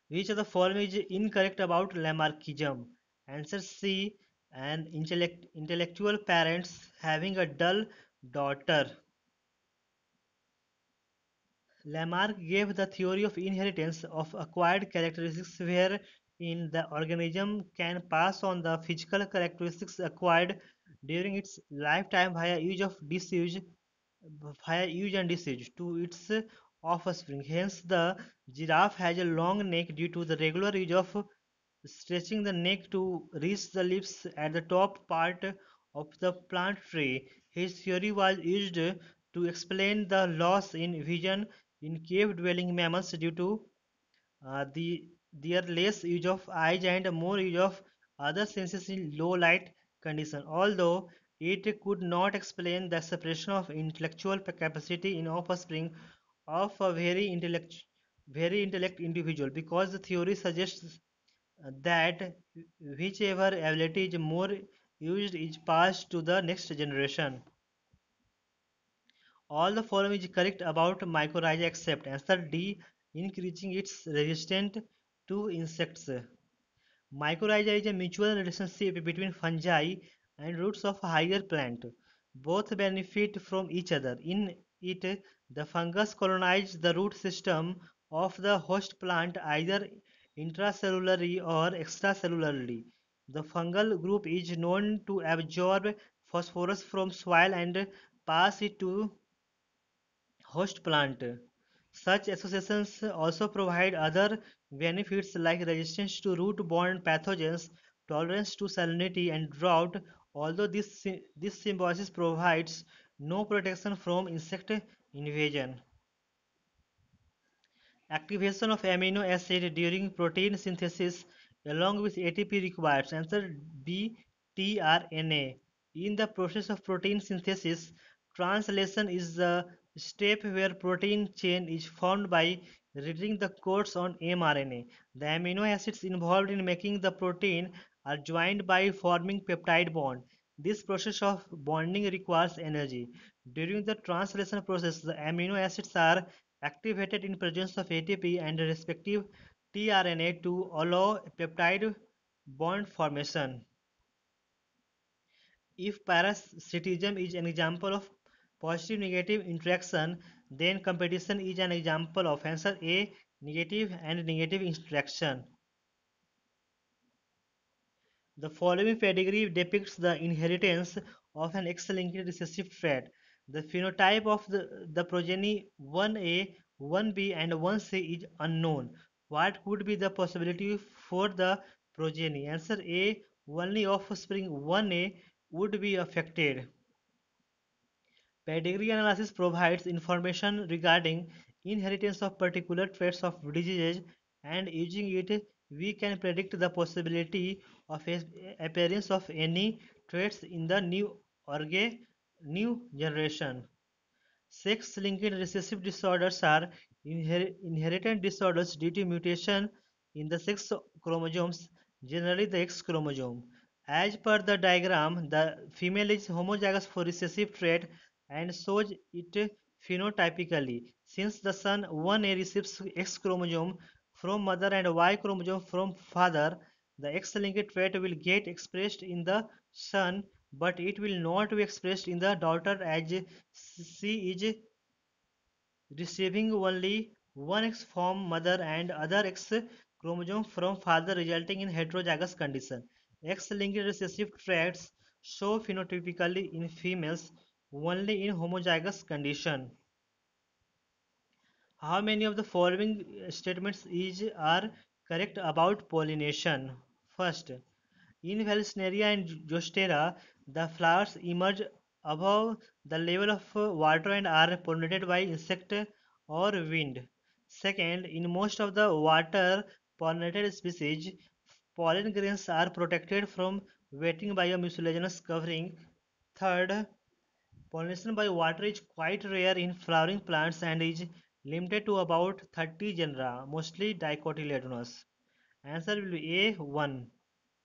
Which of the following is incorrect about Lamarckism? Answer C. An intellectual parents having a dull daughter. Lamarck gave the theory of inheritance of acquired characteristics wherein the organism can pass on the physical characteristics acquired during its lifetime via use and disuse to its offspring. Hence, the giraffe has a long neck due to the regular use of stretching the neck to reach the lips at the top part of the plant tree. His theory was used to explain the loss in vision in cave-dwelling mammals due to their less use of eyes and more use of other senses in low light conditions. Although it could not explain the separation of intellectual capacity in offspring of a very intellect individual, because the theory suggests that whichever ability is more used is passed to the next generation. All the following is correct about mycorrhiza except answer D, increasing its resistance to insects. Mycorrhiza is a mutual relationship between fungi and roots of a higher plant. Both benefit from each other. In it, the fungus colonizes the root system of the host plant either intracellularly or extracellularly. The fungal group is known to absorb phosphorus from soil and pass it to host plant. Such associations also provide other benefits like resistance to root-borne pathogens, tolerance to salinity and drought, although this symbiosis provides no protection from insect invasion. Activation of amino acid during protein synthesis along with ATP requires answer B, tRNA. In the process of protein synthesis, translation is the step where protein chain is formed by reading the codes on mRNA. The amino acids involved in making the protein are joined by forming peptide bond. This process of bonding requires energy. During the translation process, the amino acids are activated in presence of ATP and respective tRNA to allow peptide bond formation. If parasitism is an example of positive negative interaction, then competition is an example of answer A, negative and negative interaction. The following pedigree depicts the inheritance of an X-linked recessive trait. The phenotype of the progeny 1A, 1B and 1C is unknown. What could be the possibility for the progeny? Answer A, only offspring 1A would be affected. Pedigree analysis provides information regarding inheritance of particular traits of diseases, and using it we can predict the possibility of appearance of any traits in the new generation. Sex-linked recessive disorders are inherited disorders due to mutation in the sex chromosomes, generally the X chromosome. As per the diagram, the female is homozygous for recessive trait and shows it phenotypically. Since the son 1A receives X chromosome from mother and Y chromosome from father, the X-linked trait will get expressed in the son, but it will not be expressed in the daughter as she is receiving only one X from mother and other X chromosome from father, resulting in heterozygous condition. X-linked recessive traits show phenotypically in females only in homozygous condition. How many of the following statements are correct about pollination? First, in Vallisneria and Zostera, the flowers emerge above the level of water and are pollinated by insect or wind. Second, in most of the water pollinated species, pollen grains are protected from wetting by a mucilaginous covering. Third, pollination by water is quite rare in flowering plants and is limited to about 30 genera, mostly dicotyledonous. Answer will be A1.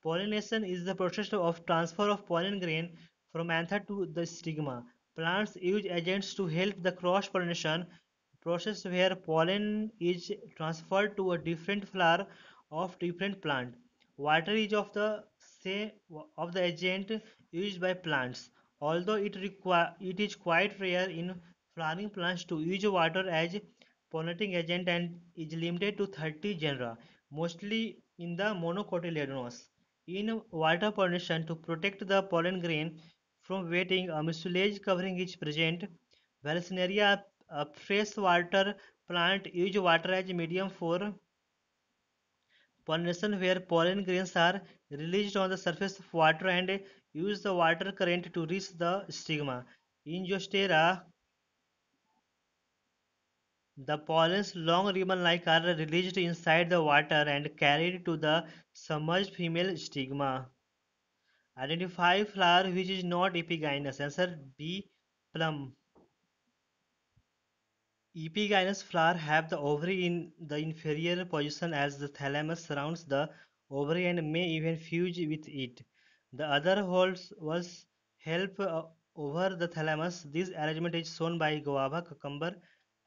Pollination is the process of transfer of pollen grain from anther to the stigma. Plants use agents to help the cross pollination process where pollen is transferred to a different flower of different plant. Water is of the same of the agent used by plants. Although it is quite rare in flowering plants to use water as pollinating agent and is limited to 30 genera, mostly in the monocotyledonous. In water pollination, to protect the pollen grain from wetting, a mucilage covering is present. Vallisneria, a freshwater plant, use water as medium for pollination where pollen grains are released on the surface of water and use the water current to reach the stigma. In Zostera, the pollens, long ribbon-like, are released inside the water and carried to the submerged female stigma. Identify flower which is not epigynous. Answer B. Plum. Epigynous flowers have the ovary in the inferior position as the thalamus surrounds the ovary and may even fuse with it. The other holds was help over the thalamus. This arrangement is shown by guava, cucumber,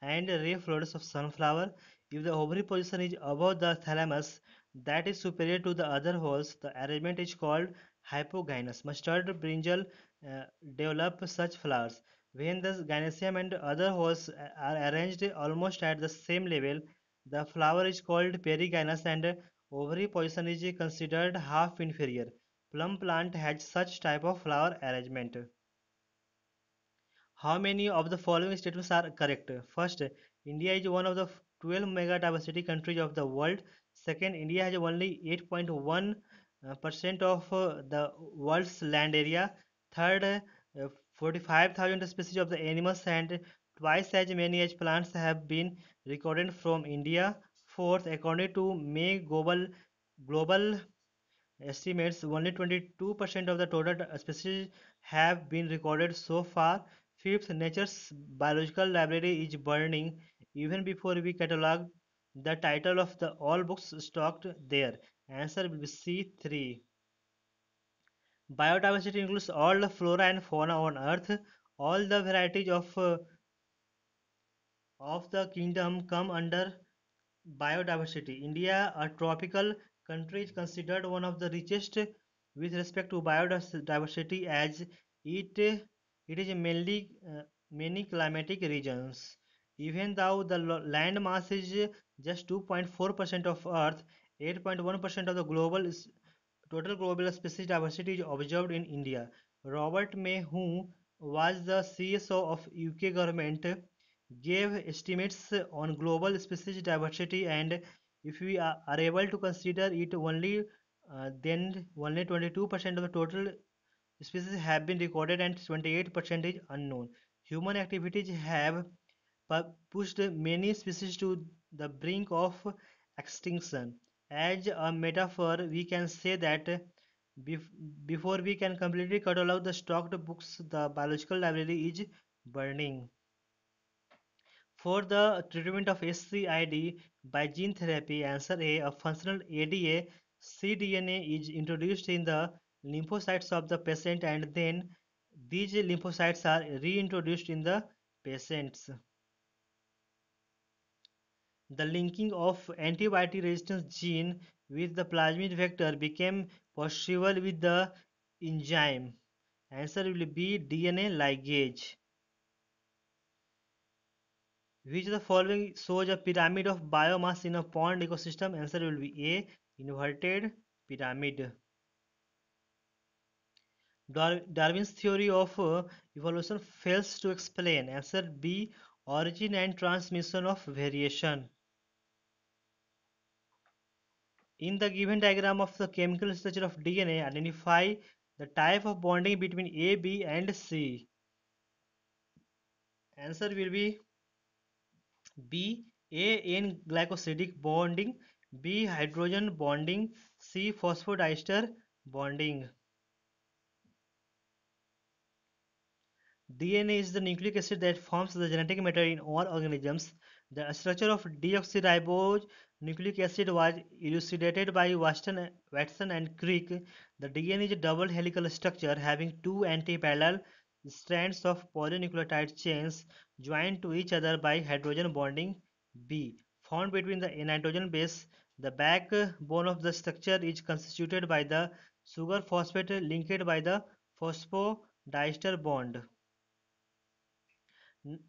and ray flowers of sunflower. If the ovary position is above the thalamus, that is superior to the other holes, the arrangement is called hypogynous. Mustard brinjal uh, develop such flowers. When the gynoecium and other holes are arranged almost at the same level, the flower is called perigynous and ovary position is considered half inferior. Plum plant has such type of flower arrangement. How many of the following statements are correct? First, India is one of the 12 megadiversity countries of the world. Second, India has only 8.1% of the world's land area. Third, 45,000 species of the animals and twice as many as plants have been recorded from India. Fourth, according to May Global estimates, only 22% of the total species have been recorded so far. Fifth, nature's biological library is burning. Even before we catalog the title of the all books stocked there. Answer will be C3. Biodiversity includes all the flora and fauna on Earth. All the varieties of the kingdom come under biodiversity. India, a tropical country, is considered one of the richest with respect to biodiversity as it is mainly many climatic regions. Even though the land mass is just 2.4% of Earth, 8.1% of the total global species diversity is observed in India. Robert May, who was the CSO of UK government, gave estimates on global species diversity, and if we are able to consider it only, then only 22% of the total species have been recorded and 28% is unknown. Human activities have pushed many species to the brink of extinction. As a metaphor, we can say that bef- before we can completely catalog the stocked books, the biological library is burning. For the treatment of SCID by gene therapy, answer A, a functional ADA cDNA is introduced in the lymphocytes of the patient and then these lymphocytes are reintroduced in the patients. The linking of antibiotic resistance gene with the plasmid vector became possible with the enzyme. Answer will be DNA ligase. Which of the following shows a pyramid of biomass in a pond ecosystem? Answer will be A. Inverted pyramid. Darwin's theory of evolution fails to explain. Answer B. Origin and transmission of variation. In the given diagram of the chemical structure of DNA, identify the type of bonding between A, B, and C. Answer will be B. A. N glycosidic bonding. B. Hydrogen bonding. C. Phosphodiester bonding. DNA is the nucleic acid that forms the genetic material in all organisms. The structure of deoxyribose nucleic acid was elucidated by Watson and Crick. The DNA is a double helical structure having two anti-parallel strands of polynucleotide chains joined to each other by hydrogen bonding. B. Found between the nitrogen base. The backbone of the structure is constituted by the sugar phosphate linked by the phosphodiester bond.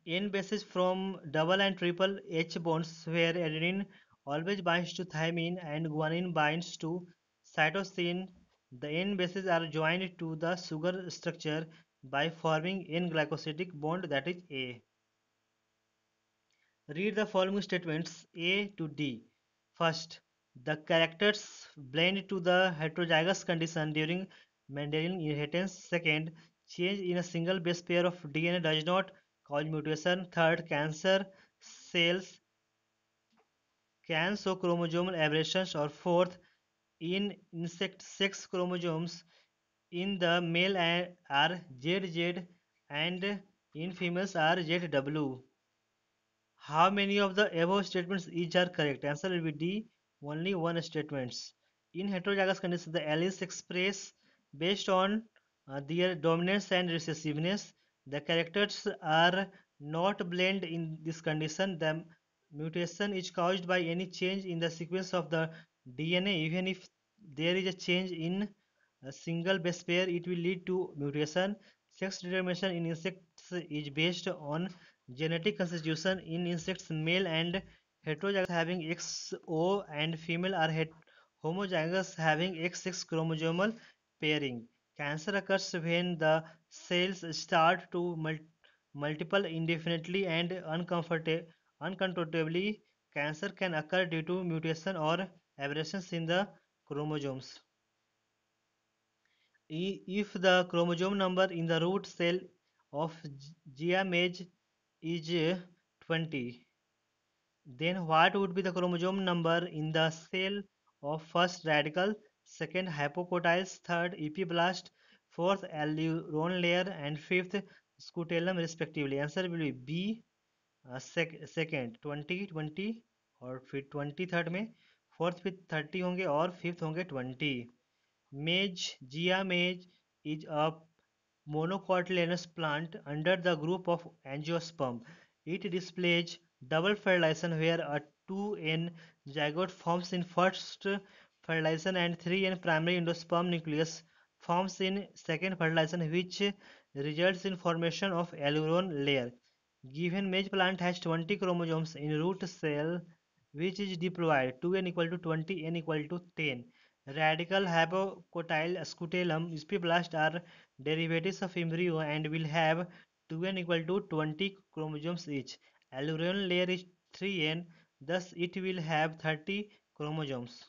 N bases from double and triple H bonds where adenine always binds to thymine and guanine binds to cytosine. The N bases are joined to the sugar structure by forming N glycosidic bond, that is A. Read the following statements A to D. First, the characters blend to the heterozygous condition during Mendelian inheritance. Second, change in a single base pair of DNA does not cause mutation. Third, cancer cells can show chromosomal aberrations. Or fourth, in insect sex chromosomes in the male are ZZ and in females are ZW. How many of the above statements each are correct? Answer will be D. Only one statements. In heterozygous conditions, the alleles express based on their dominance and recessiveness. The characters are not blend in this condition. The mutation is caused by any change in the sequence of the DNA. Even if there is a change in a single base pair, it will lead to mutation. Sex determination in insects is based on genetic constitution. In insects, male and heterozygous having XO and female are homozygous having XX chromosomal pairing. Cancer occurs when the cells start to multiple indefinitely and uncontrollably. Cancer can occur due to mutation or aberrations in the chromosomes. If the chromosome number in the root cell of gamete is 20, then what would be the chromosome number in the cell of first radical, second hypocotyls, third epiblast, fourth alluron layer, and fifth scutellum respectively? Answer will be B. second 20 20 और फिर 20 third में, fourth फिर 30 होंगे और fifth होंगे 20. Maize, Gia maize is a monocotyledonous plant under the group of angiosperm. It displays double fertilization where a 2N zygote forms in first fertilization and 3N primary endosperm nucleus forms in second fertilization, which results in formation of alluron layer. Given maize plant has 20 chromosomes in root cell, which is diploid, 2N equal to 20, N equal to 10. Radical hypocotyl scutellum spiblast are derivatives of embryo and will have 2N equal to 20 chromosomes each. Alluron layer is 3N, thus it will have 30 chromosomes.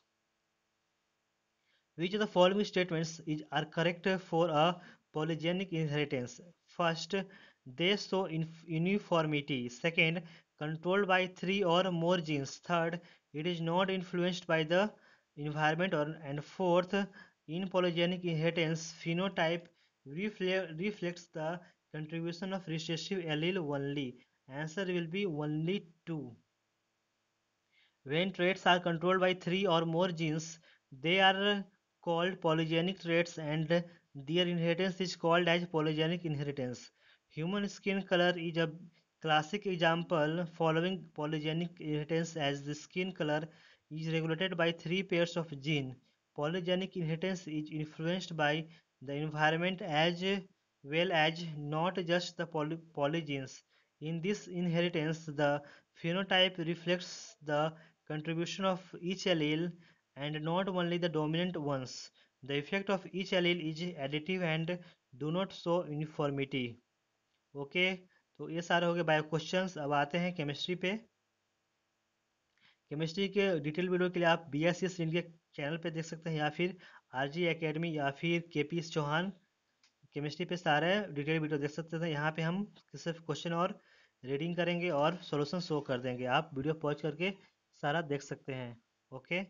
Which of the following statements are correct for a polygenic inheritance? First, they show uniformity. Second, controlled by three or more genes. Third, it is not influenced by the environment. And fourth, in polygenic inheritance, phenotype reflects the contribution of recessive allele only. Answer will be only 2. When traits are controlled by three or more genes, they are called polygenic traits and their inheritance is called as polygenic inheritance. Human skin color is a classic example following polygenic inheritance as the skin color is regulated by three pairs of genes. Polygenic inheritance is influenced by the environment as well as not just the polygenes. In this inheritance, the phenotype reflects the contribution of each allele and not only the dominant ones. The effect of each allele is additive and do not show uniformity. Okay, तो ये सारे हो गए bio questions. अब आते हैं chemistry पे. Chemistry के डिटेल वीडियो के लिए आप BSS इंडिया चैनल पे देख सकते हैं या फिर RG एकेडमी या फिर KP चौहान केमिस्ट्री पे सारे डिटेल वीडियो देख सकते थे. यहाँ पे हम सिर्फ क्वेश्चन और रीडिंग करेंगे और सॉल्यूशन शो कर देंगे. आप वीडियो पॉज करके सारा देख सकते हैं. ओके,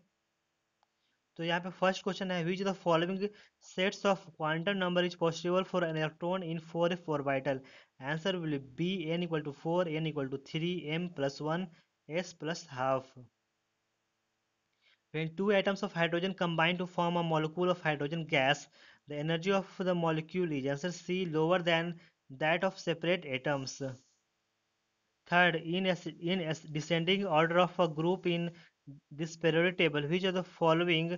तो यहाँ पे फर्स्ट क्वेश्चन है which the following sets of quantum number is possible for an electron in 4f orbital? Answer will B n equal to 4, n equal to 3, m plus 1, s plus half. When two atoms of hydrogen combine to form a molecule of hydrogen gas, the energy of the molecule is answer C lower than that of separate atoms. Third, in descending order of a group in this periodic table, which of the following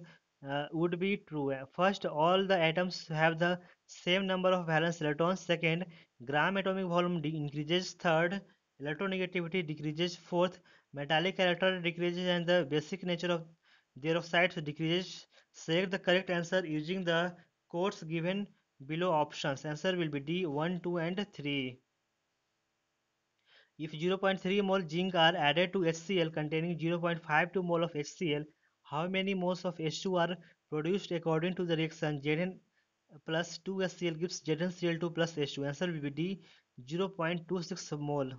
would be true? First, all the atoms have the same number of valence electrons. Second, gram atomic volume increases. Third, electronegativity decreases. Fourth, metallic character decreases and the basic nature of their oxides decreases. Select the correct answer using the codes given below options. Answer will be D 1, 2 and 3. If 0.3 mole zinc are added to HCl containing 0.52 mole of HCl, how many moles of H2 are produced according to the reaction? Zn plus 2HCl gives ZnCl2 plus H2. Answer will be D 0.26 mole.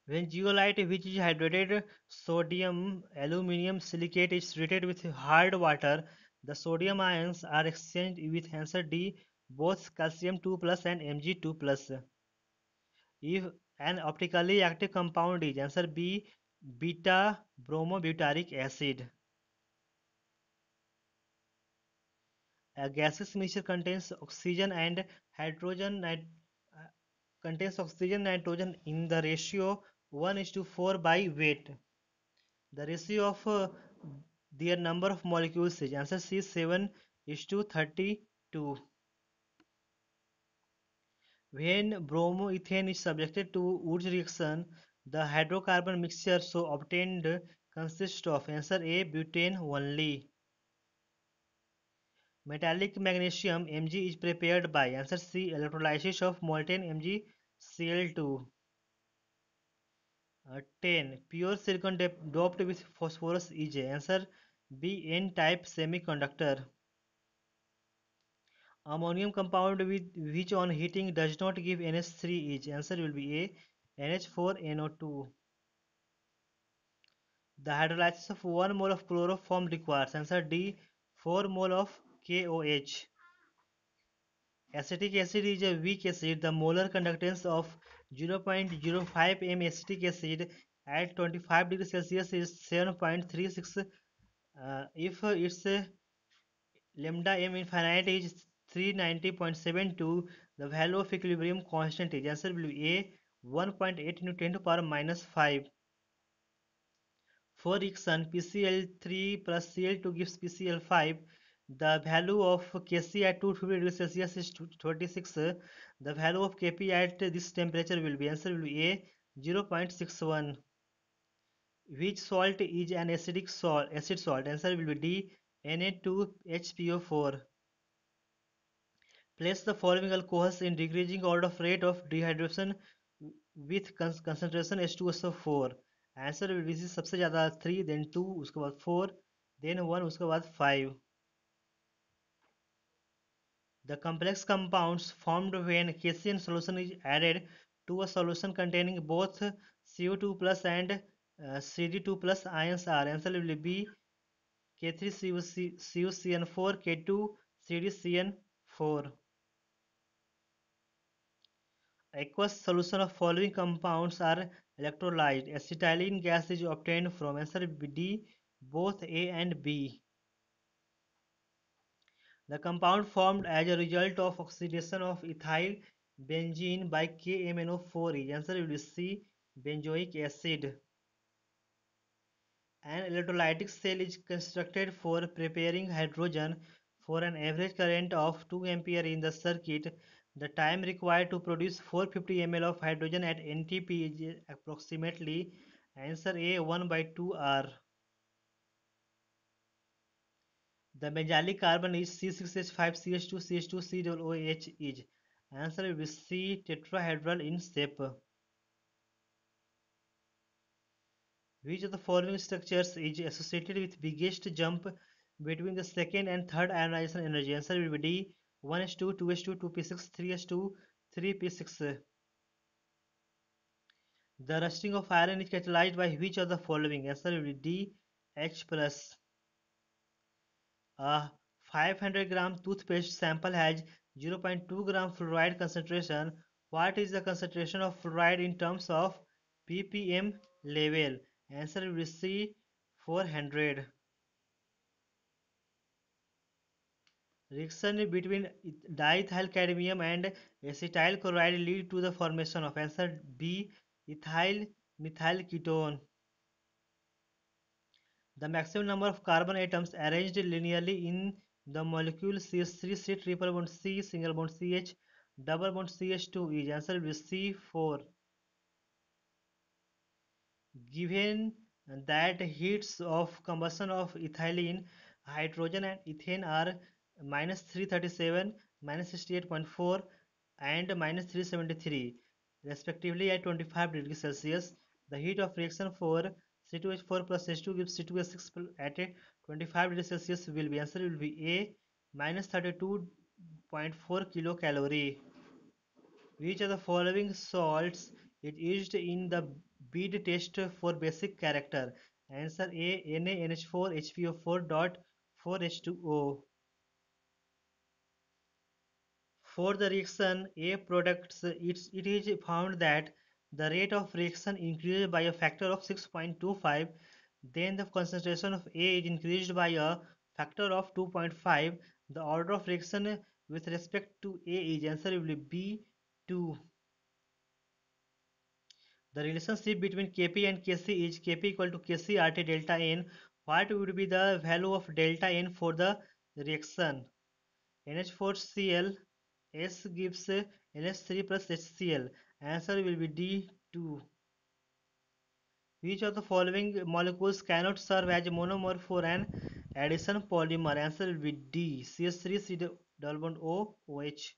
When zeolite, which is hydrated sodium aluminum silicate, is treated with hard water, the sodium ions are exchanged with answer D both calcium 2 plus and Mg2 plus. If an optically active compound is answer B beta bromobutyric acid. A gaseous mixture hydrogen uh, contains oxygen nitrogen in the ratio 1 is to 4 by weight. The ratio of their number of molecules is answer C 7 is to 32. When bromoethane is subjected to Wurtz reaction, the hydrocarbon mixture so obtained consists of answer A butane only. Metallic magnesium Mg is prepared by answer C electrolysis of molten MgCl2. 10. Pure silicon doped with phosphorus is answer B N-type semiconductor. Ammonium compound with which on heating does not give NH3 is answer will be A NH4NO2. The hydrolysis of 1 mole of chloroform requires answer D 4 mole of KOH. Acetic acid is a weak acid. The molar conductance of 0.05 m acetic acid at 25 degrees Celsius is 7.36. If its lambda m infinite is 390.72, the value of equilibrium constant is answer will be A 1.8 into 10 to power minus 5. For reaction PCl3 plus Cl2 gives PCl5. The value of Kc at 250 degrees Celsius is 26. The value of Kp at this temperature will be answer will be A 0.61. Which salt is an acidic salt? Acid salt. Answer will be D Na2HPO4. Place the following alcohols in decreasing order of rate of dehydration with concentration H2SO4. Answer will be सबसे ज़्यादा 3 then 2 उसके बाद 4 then 1 उसके बाद 5. The complex compounds formed when Kcn solution is added to a solution containing both CO2 plus and CD2 plus ions are answer will be K3CuCN4 K2CdCN4. Aqueous solution of following compounds are electrolyzed. Acetylene gas is obtained from answer D both A and B. The compound formed as a result of oxidation of ethyl benzene by KMNO4 is answer will be C benzoic acid. An electrolytic cell is constructed for preparing hydrogen for an average current of 2 ampere in the circuit. The time required to produce 450 ml of hydrogen at NTP is approximately answer A 1 by 2 R. The metallic carbon is C6H5CH2CH2COOH is answer will be C tetrahedral in shape. Which of the following structures is associated with biggest jump between the second and third ionization energy? Answer will be D 1s2, 2s2, 2p6, 3s2, 3p6. The rusting of iron is catalyzed by which of the following? Answer will be D H plus. A 500 gram toothpaste sample has 0.2 gram fluoride concentration. What is the concentration of fluoride in terms of ppm level? Answer will be C 400. Reaction between diethyl cadmium and acetyl chloride lead to the formation of answer B ethyl methyl ketone. The maximum number of carbon atoms arranged linearly in The molecule CH3 C triple bond C single bond CH double bond CH2 is answer will be C4. Given that heats of combustion of ethylene, hydrogen and ethane are minus 337, minus 68.4 and minus 373 respectively at 25 degrees Celsius, the heat of reaction for C2H4 plus H2 gives C2H6 at 25 degrees Celsius will be answer will be A minus 32.4 kilocalorie. Which of the following salts is used in the bead test for basic character? Answer A NaNH4 HPO4 dot 4H2O. For the reaction A products, it is found that the rate of reaction increases by a factor of 6.25. Then the concentration of A is increased by a factor of 2.5. The order of reaction with respect to A is answer will be B2. The relationship between Kp and Kc is Kp equal to Kc RT delta N. What would be the value of delta N for the reaction? NH4Cl S gives NH3 plus HCl. Answer will be D2. Which of the following molecules cannot serve as a monomer for an addition polymer? Answer will be D. CH3 C double bond O OH.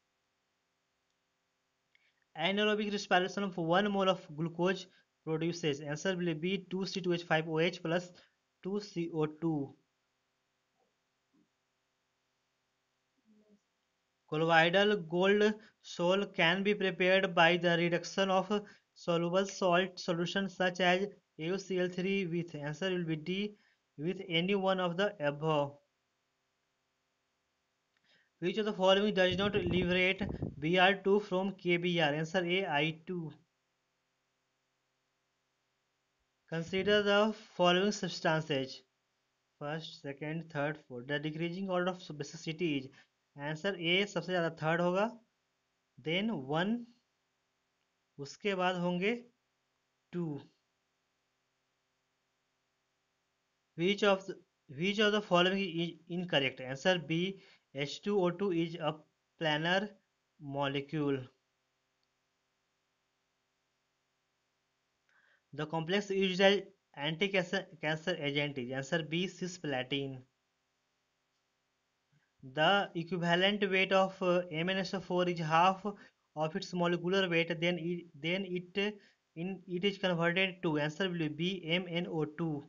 Anaerobic respiration of 1 mole of glucose produces. Answer will be 2C2H5OH plus 2CO2. Colloidal gold sol can be prepared by the reduction of soluble salt solutions such as AuCl3 with. Answer will be D with any one of the above. Which of the following does not liberate Br2 from KBr? Answer A I2. Consider the following substances. First second third fourth the decreasing order of basicity is answer A सबसे ज़्यादा third होगा then one उसके बाद होंगे to which of the, which of the following is incorrect answer B H2O2 is a planar molecule. The complex used as anti-cancer agent is answer B cisplatin. The equivalent weight of MnSO4 is half of its molecular weight. Then it is converted to answer will be MnO2.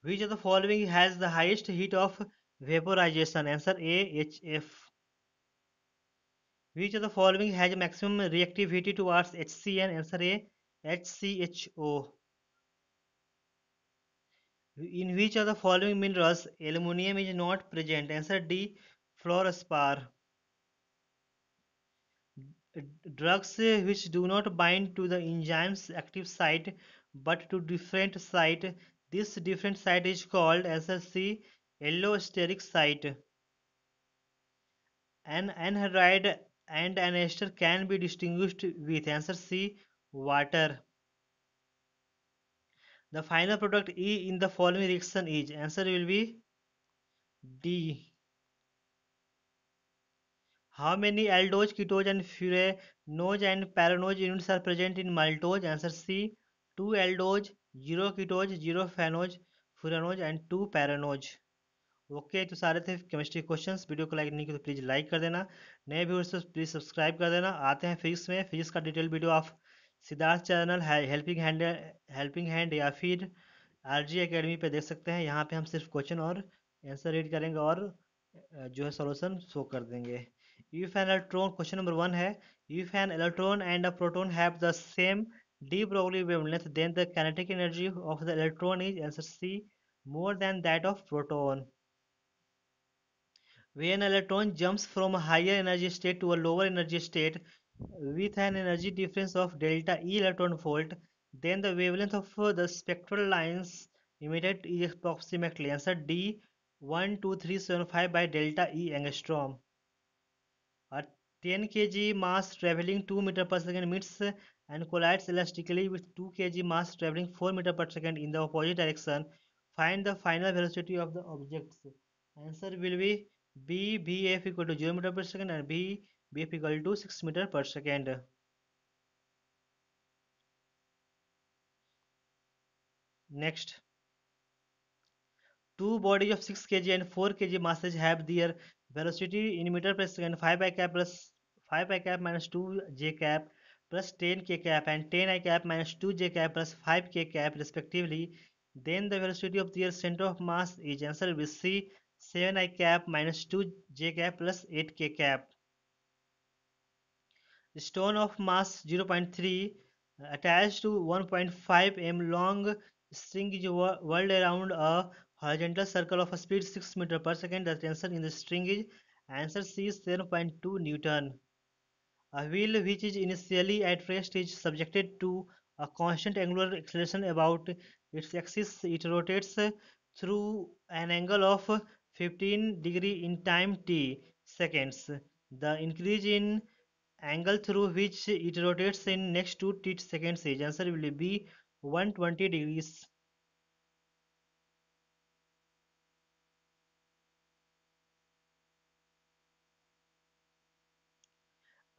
Which of the following has the highest heat of vaporization? Answer A HF. Which of the following has maximum reactivity towards HCN? Answer A HCHO. In which of the following minerals aluminum is not present? Answer D fluorspar. Drugs which do not bind to the enzyme's active site but to different site. This different site is called answer C allosteric site. An anhydride and an ester can be distinguished with answer C water. The final product E in the following reaction is answer will be D. How many aldose, ketose and furanose and paranose units are present in maltose? Answer C 2 aldose, 0 ketose, 0 phenose, furanose and 2 paranose. Okay तो सारे थे chemistry questions. Video को like नहीं किया तो please like कर देना, नए व्यूअर्स तो प्लीज़ सब्सक्राइब कर देना। आते हैं फिजिक्स में। फिजिक्स का डिटेल वीडियो आप सिद्धार्थ चैनल है हेल्पिंग हैंड या फिर आरजी एकेडमी पे देख सकते हैं। यहाँ पे हम सिर्फ क्वेश्चन और आंसर रीड करेंगे और जो है सॉल्यूशन शो कर देंगे। If an electron question number 1 है if an electron and a proton have the same de Broglie wavelength then the kinetic energy of the electron is answer C more than that of proton. When an electron jumps from a higher energy state to a lower energy state with an energy difference of delta E electron volt, then the wavelength of the spectral lines emitted is approximately answer D 12375 by delta E angstrom. A 10 kg mass traveling 2 meter per second meets and collides elastically with 2 kg mass traveling 4 meter per second in the opposite direction. Find the final velocity of the objects. Answer will be b bf equal to 0 meter per second and b bf equal to 6 meter per second. Next, two bodies of 6 kg and 4 kg masses have their velocity in meter per second 5 I cap plus 5 I cap minus 2 j cap plus 10 k cap and 10 I cap minus 2 j cap plus 5 k cap respectively. Then the velocity of their center of mass is, answer will be C, 7 I cap minus 2 j cap plus 8 k cap. Stone of mass 0.3 attached to 1.5 m long string is whirled around a horizontal circle of a speed 6 meter per second. The tension in the string is, answer C, 7.2 Newton. A wheel which is initially at rest is subjected to a constant angular acceleration about its axis. It rotates through an angle of 15 degree in time t seconds. The increase in angle through which it rotates in next to t seconds is, answer will be 120 degrees.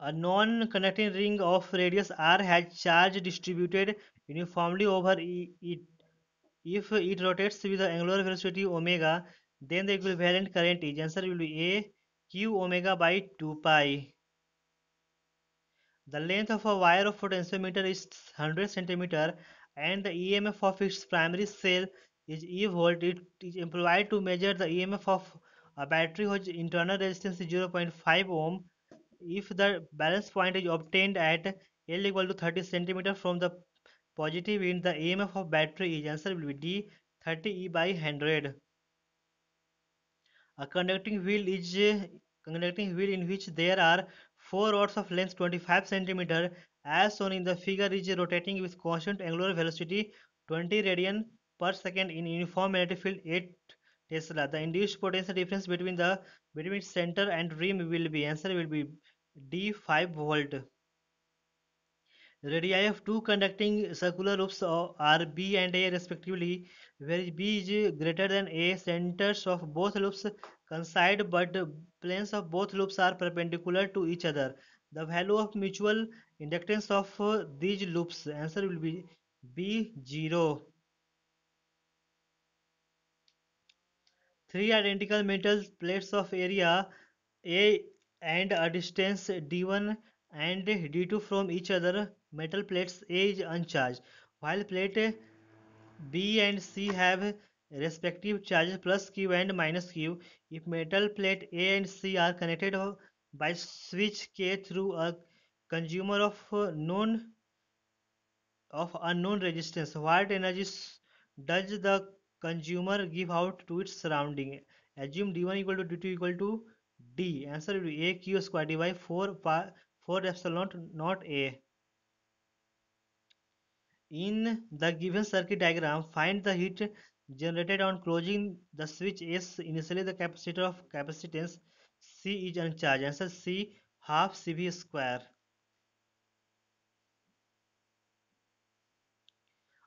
A non-conducting ring of radius r has charge distributed uniformly over it. If it rotates with the angular velocity omega, then the equivalent current is, answer will be A q omega by 2 pi. The length of a wire of potentiometer is 100 centimeter and the EMF of its primary cell is E volt. It is employed to measure the EMF of a battery whose internal resistance is 0.5 ohm. If the balance point is obtained at L equal to 30 centimeter from the positive end, the EMF of battery is, answer will be D, 30 E by 100. A conducting wheel in which there are four rods of length 25 centimeter as shown in the figure is rotating with constant angular velocity 20 radian per second in uniform magnetic field 8 Tesla. The induced potential difference between center and rim will be, answer will be D, 5 volt. Radii of two conducting circular loops are B and A respectively, where B is greater than A. Centers of both loops coincide, but planes of both loops are perpendicular to each other. The value of mutual inductance of these loops, answer will be B, 0. Three identical metal plates of area A and a distance d1 and d2 from each other. Metal plates A is uncharged, while plate B and C have respective charges plus Q and minus Q. If metal plate A and C are connected by switch K through a consumer of unknown resistance, what energy does the consumer give out to its surrounding? Assume d1 equal to d2 equal to d. Answer will be a q square d by 4 epsilon not a. In the given circuit diagram, find the heat generated on closing the switch S. Initially, the capacitor of capacitance C is uncharged. Answer C, half CV square.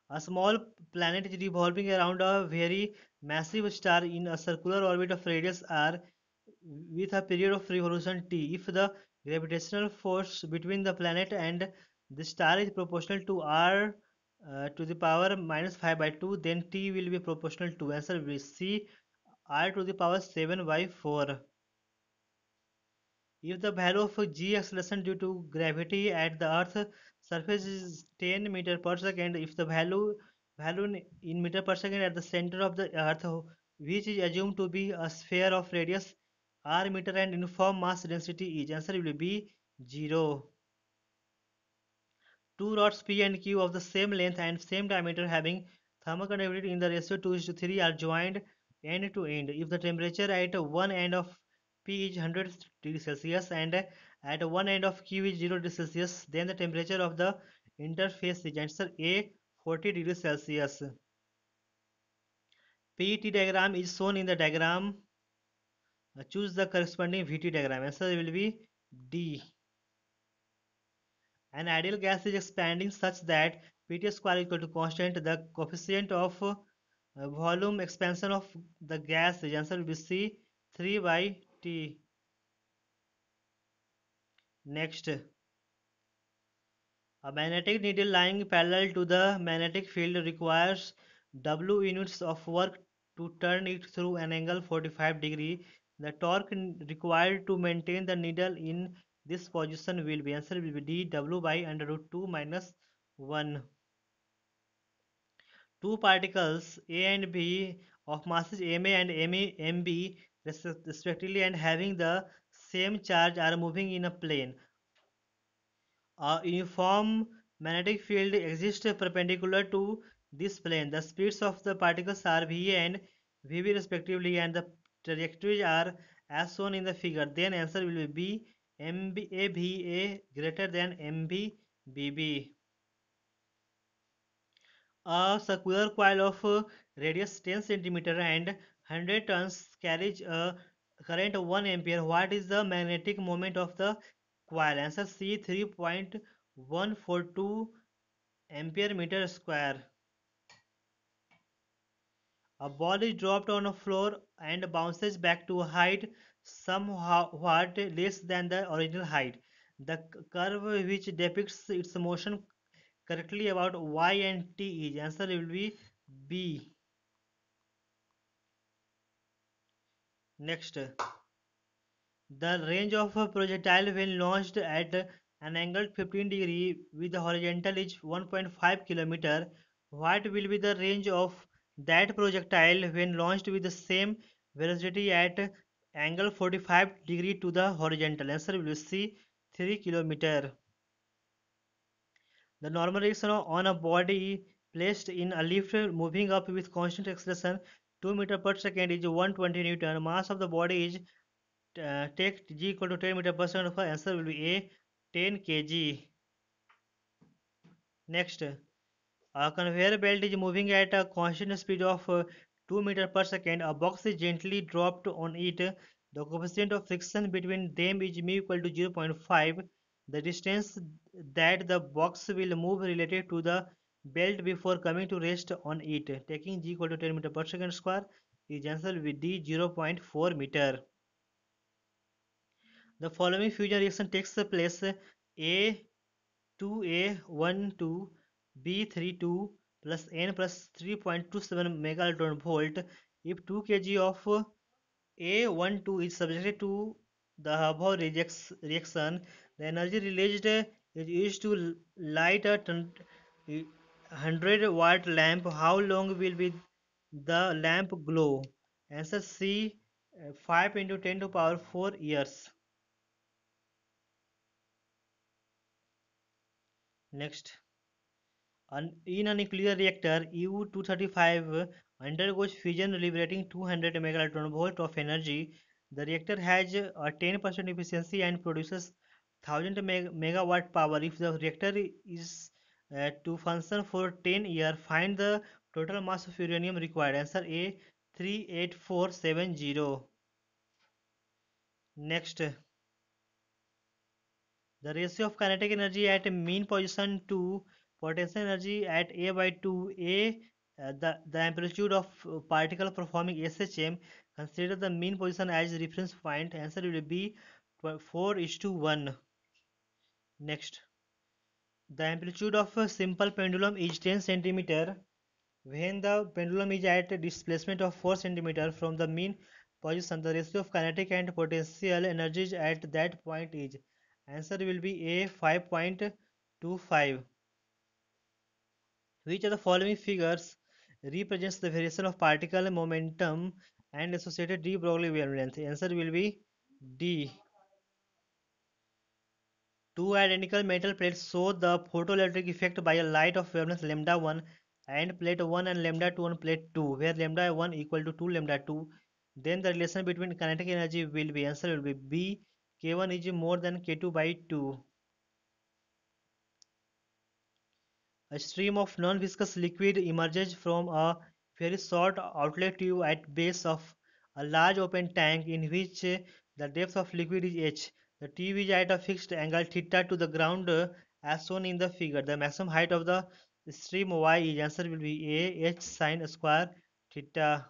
A small planet is revolving around a very massive star in a circular orbit of radius r with a period of revolution t. If the gravitational force between the planet and the star is proportional to r to the power minus 5 by 2, then t will be proportional to, answer will be C, r to the power 7 by 4. If the value of g acceleration due to gravity at the earth surface is 10 meter per second, if the value in meter per second at the center of the earth, which is assumed to be a sphere of radius r meter and uniform mass density is, answer will be 0. Two rods P and Q of the same length and same diameter having thermal conductivity in the ratio 2:3 are joined end to end. If the temperature at one end of P is 100 degrees Celsius and at one end of Q is 0 degrees Celsius, then the temperature of the interface is, answer A, 40 degrees Celsius. PET diagram is shown in the diagram. Choose the corresponding VT diagram. Answer will be D. An ideal gas is expanding such that Pt square is equal to constant. The coefficient of Volume expansion of the gas, the answer will be C, 3 by T. Next, a magnetic needle lying parallel to the magnetic field requires W units of work to turn it through an angle 45 degree. The torque required to maintain the needle in this position will be, answer will be D, W by under root 2 minus 1. Two particles A and B of masses Ma and Mb respectively and having the same charge are moving in a plane. A uniform magnetic field exists perpendicular to this plane. The speeds of the particles are Va and Vb respectively and the trajectories are as shown in the figure. Then answer will be B, MBA greater than MBBB. A circular coil of radius 10 centimeter and 100 turns carries a current of 1 ampere. What is the magnetic moment of the coil? Answer C, 3.142 ampere meter square. A ball is dropped on a floor and bounces back to a height somewhat less than the original height. The curve which depicts its motion correctly about y and t is, answer will be B. Next, the range of a projectile when launched at an angle 15 degree with the horizontal is 1.5 kilometer. What will be the range of that projectile when launched with the same velocity at angle 45 degree to the horizontal? Answer will be C, 3 kilometer. The normal reaction on a body placed in a lift moving up with constant acceleration 2 meter per second is 120 Newton. Mass of the body is take g equal to 10 meter per second. Of answer will be A, 10 kg. Next, a conveyor belt is moving at a constant speed of 2 meter per second. A box is gently dropped on it. The coefficient of friction between them is mu equal to 0.5. The distance that the box will move related to the belt before coming to rest on it, taking g equal to 10 meter per second square, is answer will be D, 0.4 meter. The following fusion reaction takes place: A 2A12 B32 plus N plus 3.27 megaelectron volt. If 2 kg of A12 is subjected to the above reaction, the energy released is used to light a 100-watt lamp. How long will be the lamp glow? Answer C, 5 into 10 to power 4 years. Next, in a nuclear reactor, U-235 undergoes fission liberating 200 megaelectron volt of energy. The reactor has a 10% efficiency and produces 1000 megawatt power. If the reactor is to function for 10 years, find the total mass of uranium required. Answer A, 38470. Next, the ratio of kinetic energy at mean position to potential energy at A by 2, the amplitude of particle performing SHM, consider the mean position as reference point. Answer will be 4 is to 1. Next, the amplitude of a simple pendulum is 10 centimeter when the pendulum is at a displacement of 4 centimeter from the mean position. The ratio of kinetic and potential energies at that point is, answer will be A, 5.25. Which of the following figures represents the variation of particle momentum and associated de Broglie wavelength? Answer will be D. Two identical metal plates show the photoelectric effect by a light of wavelength lambda 1 and plate 1 and lambda 2 on plate 2, where lambda 1 equal to 2 lambda 2. Then the relation between kinetic energy will be, answer will be B, K1 is more than K2 by 2. A stream of non-viscous liquid emerges from a very short outlet tube at base of a large open tank in which the depth of liquid is h. The tube is at a fixed angle theta to the ground as shown in the figure. The maximum height of the stream y is, answer will be A, h sine square theta.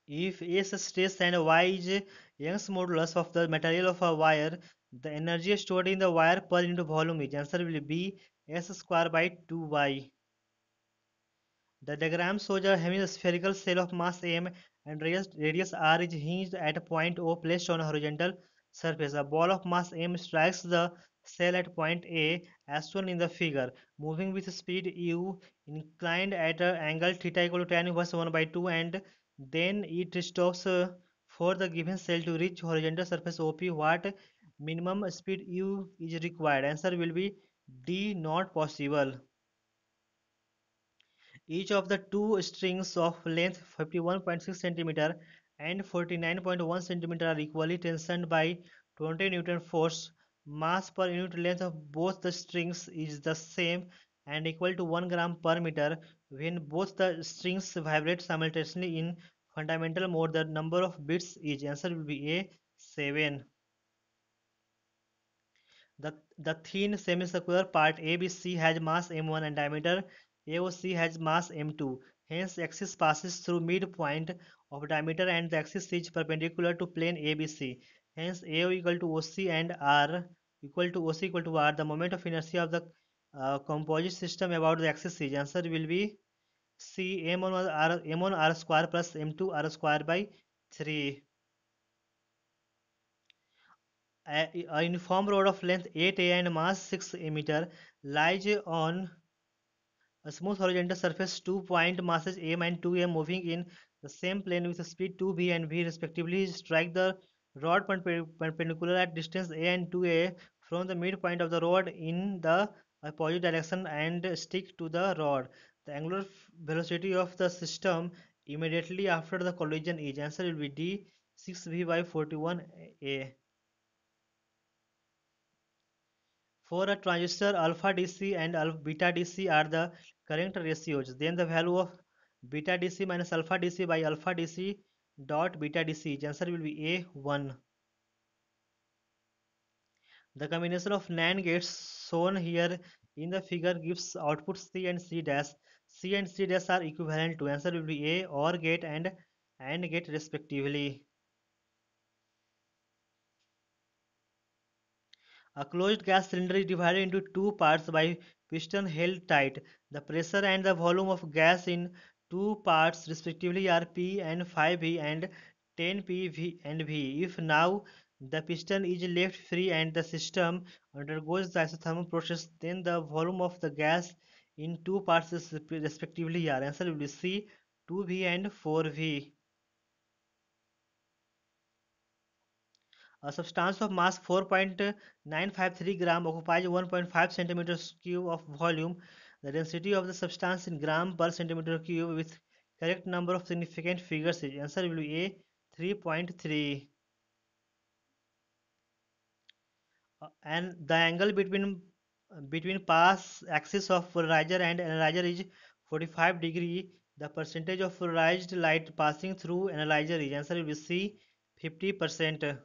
If S is stress and Y is Young's modulus of the material of a wire, the energy stored in the wire per unit volume is answer will be S square by 2Y. The diagram shows a hemispherical cell of mass m and radius r is hinged at a point O placed on a horizontal surface. A ball of mass m strikes the cell at point A as shown in the figure, moving with speed u, inclined at an angle theta equal to tan inverse 1 by 2, and then it stops for the given cell to reach horizontal surface OP. What minimum speed u is required? Answer will be D, not possible. Each of the two strings of length 51.6 cm and 49.1 cm are equally tensioned by 20 Newton force. Mass per unit length of both the strings is the same and equal to 1 gram per meter. When both the strings vibrate simultaneously in fundamental mode, the number of beats is answer will be A 7. The thin semicircular part ABC has mass m1 and diameter AOC has mass m2. Hence, axis passes through midpoint of diameter and the axis is perpendicular to plane ABC. Hence, AO equal to OC and R equal to OC equal to R. The moment of inertia of the composite system about the axis is answer will be C m1 R square plus m2 R square by 3. A uniform rod of length 8 a and mass 6 meter lies on a smooth horizontal surface. 2 point masses m and 2m moving in the same plane with speed 2v and v respectively strike the rod perpendicular at distance a and 2a from the midpoint of the rod in the opposite direction and stick to the rod. The angular velocity of the system immediately after the collision is answer will be D 6v by 41a. For a transistor, alpha DC and beta DC are the current ratios. Then the value of beta DC minus alpha DC by alpha DC dot beta DC. Answer will be A1. The combination of NAND gates shown here in the figure gives output C and C dash. C and C dash are equivalent to answer will be A OR gate and AND gate respectively. A closed gas cylinder is divided into two parts by piston held tight. The pressure and the volume of gas in two parts respectively are P and 5V and 10 PV and V. If now the piston is left free and the system undergoes the isothermal process, then the volume of the gas in two parts respectively are answer will be C 2V and 4V. A substance of mass 4.953 gram occupies 1.5 centimeters cube of volume. The density of the substance in gram per centimeter cube with correct number of significant figures is answer will be A 3.3. And the angle between pass axis of polarizer and analyzer is 45 degree. The percentage of polarized light passing through analyzer is answer will be C 50%.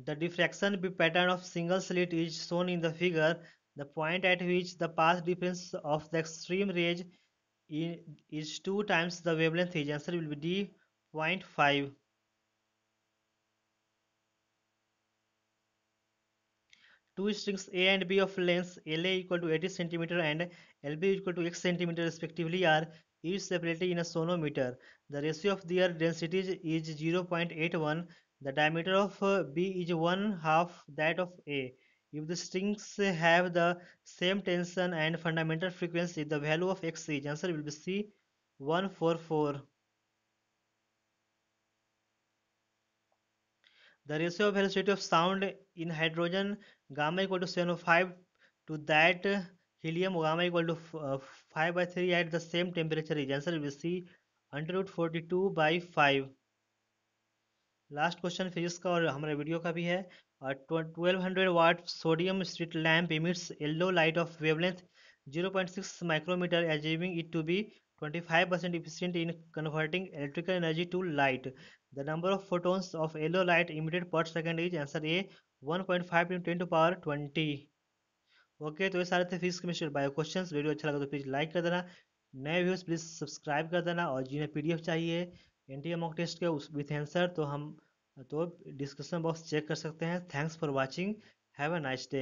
The diffraction pattern of single slit is shown in the figure. The point at which the path difference of the extreme rays is 2 times the wavelength is answer will be D zero point 0.5. Two strings A and B of lengths LA equal to 80 cm and LB equal to X cm respectively are each separately in a sonometer. The ratio of their densities is 0.81. The diameter of B is one half that of A. If the strings have the same tension and fundamental frequency, the value of X is answer will be C 144. The ratio of velocity of sound in hydrogen gamma equal to 705 to that helium gamma equal to 5 by 3 at the same temperature is answer will be C under root 42 by 5. Last question physics का और हमारे video का भी है. 1200 watt sodium street lamp emits yellow light of wavelength 0.6 micrometer, assuming it to be 25% efficient in converting electrical energy to light. The number of photons of yellow light emitted per second is answer A 1.5 × 10⁻20। Okay, तो ये सारे थे physics chemistry bio questions. Video अच्छा लगा तो please like कर देना, नए व्यूअर्स प्लीज़ सब्सक्राइब कर देना, और जिन्हें पीडीएफ चाहिए एनटीए मॉक टेस्ट के उस विथ आंसर तो डिस्क्रिप्शन बॉक्स चेक कर सकते हैं। Thanks for watching, have a nice day.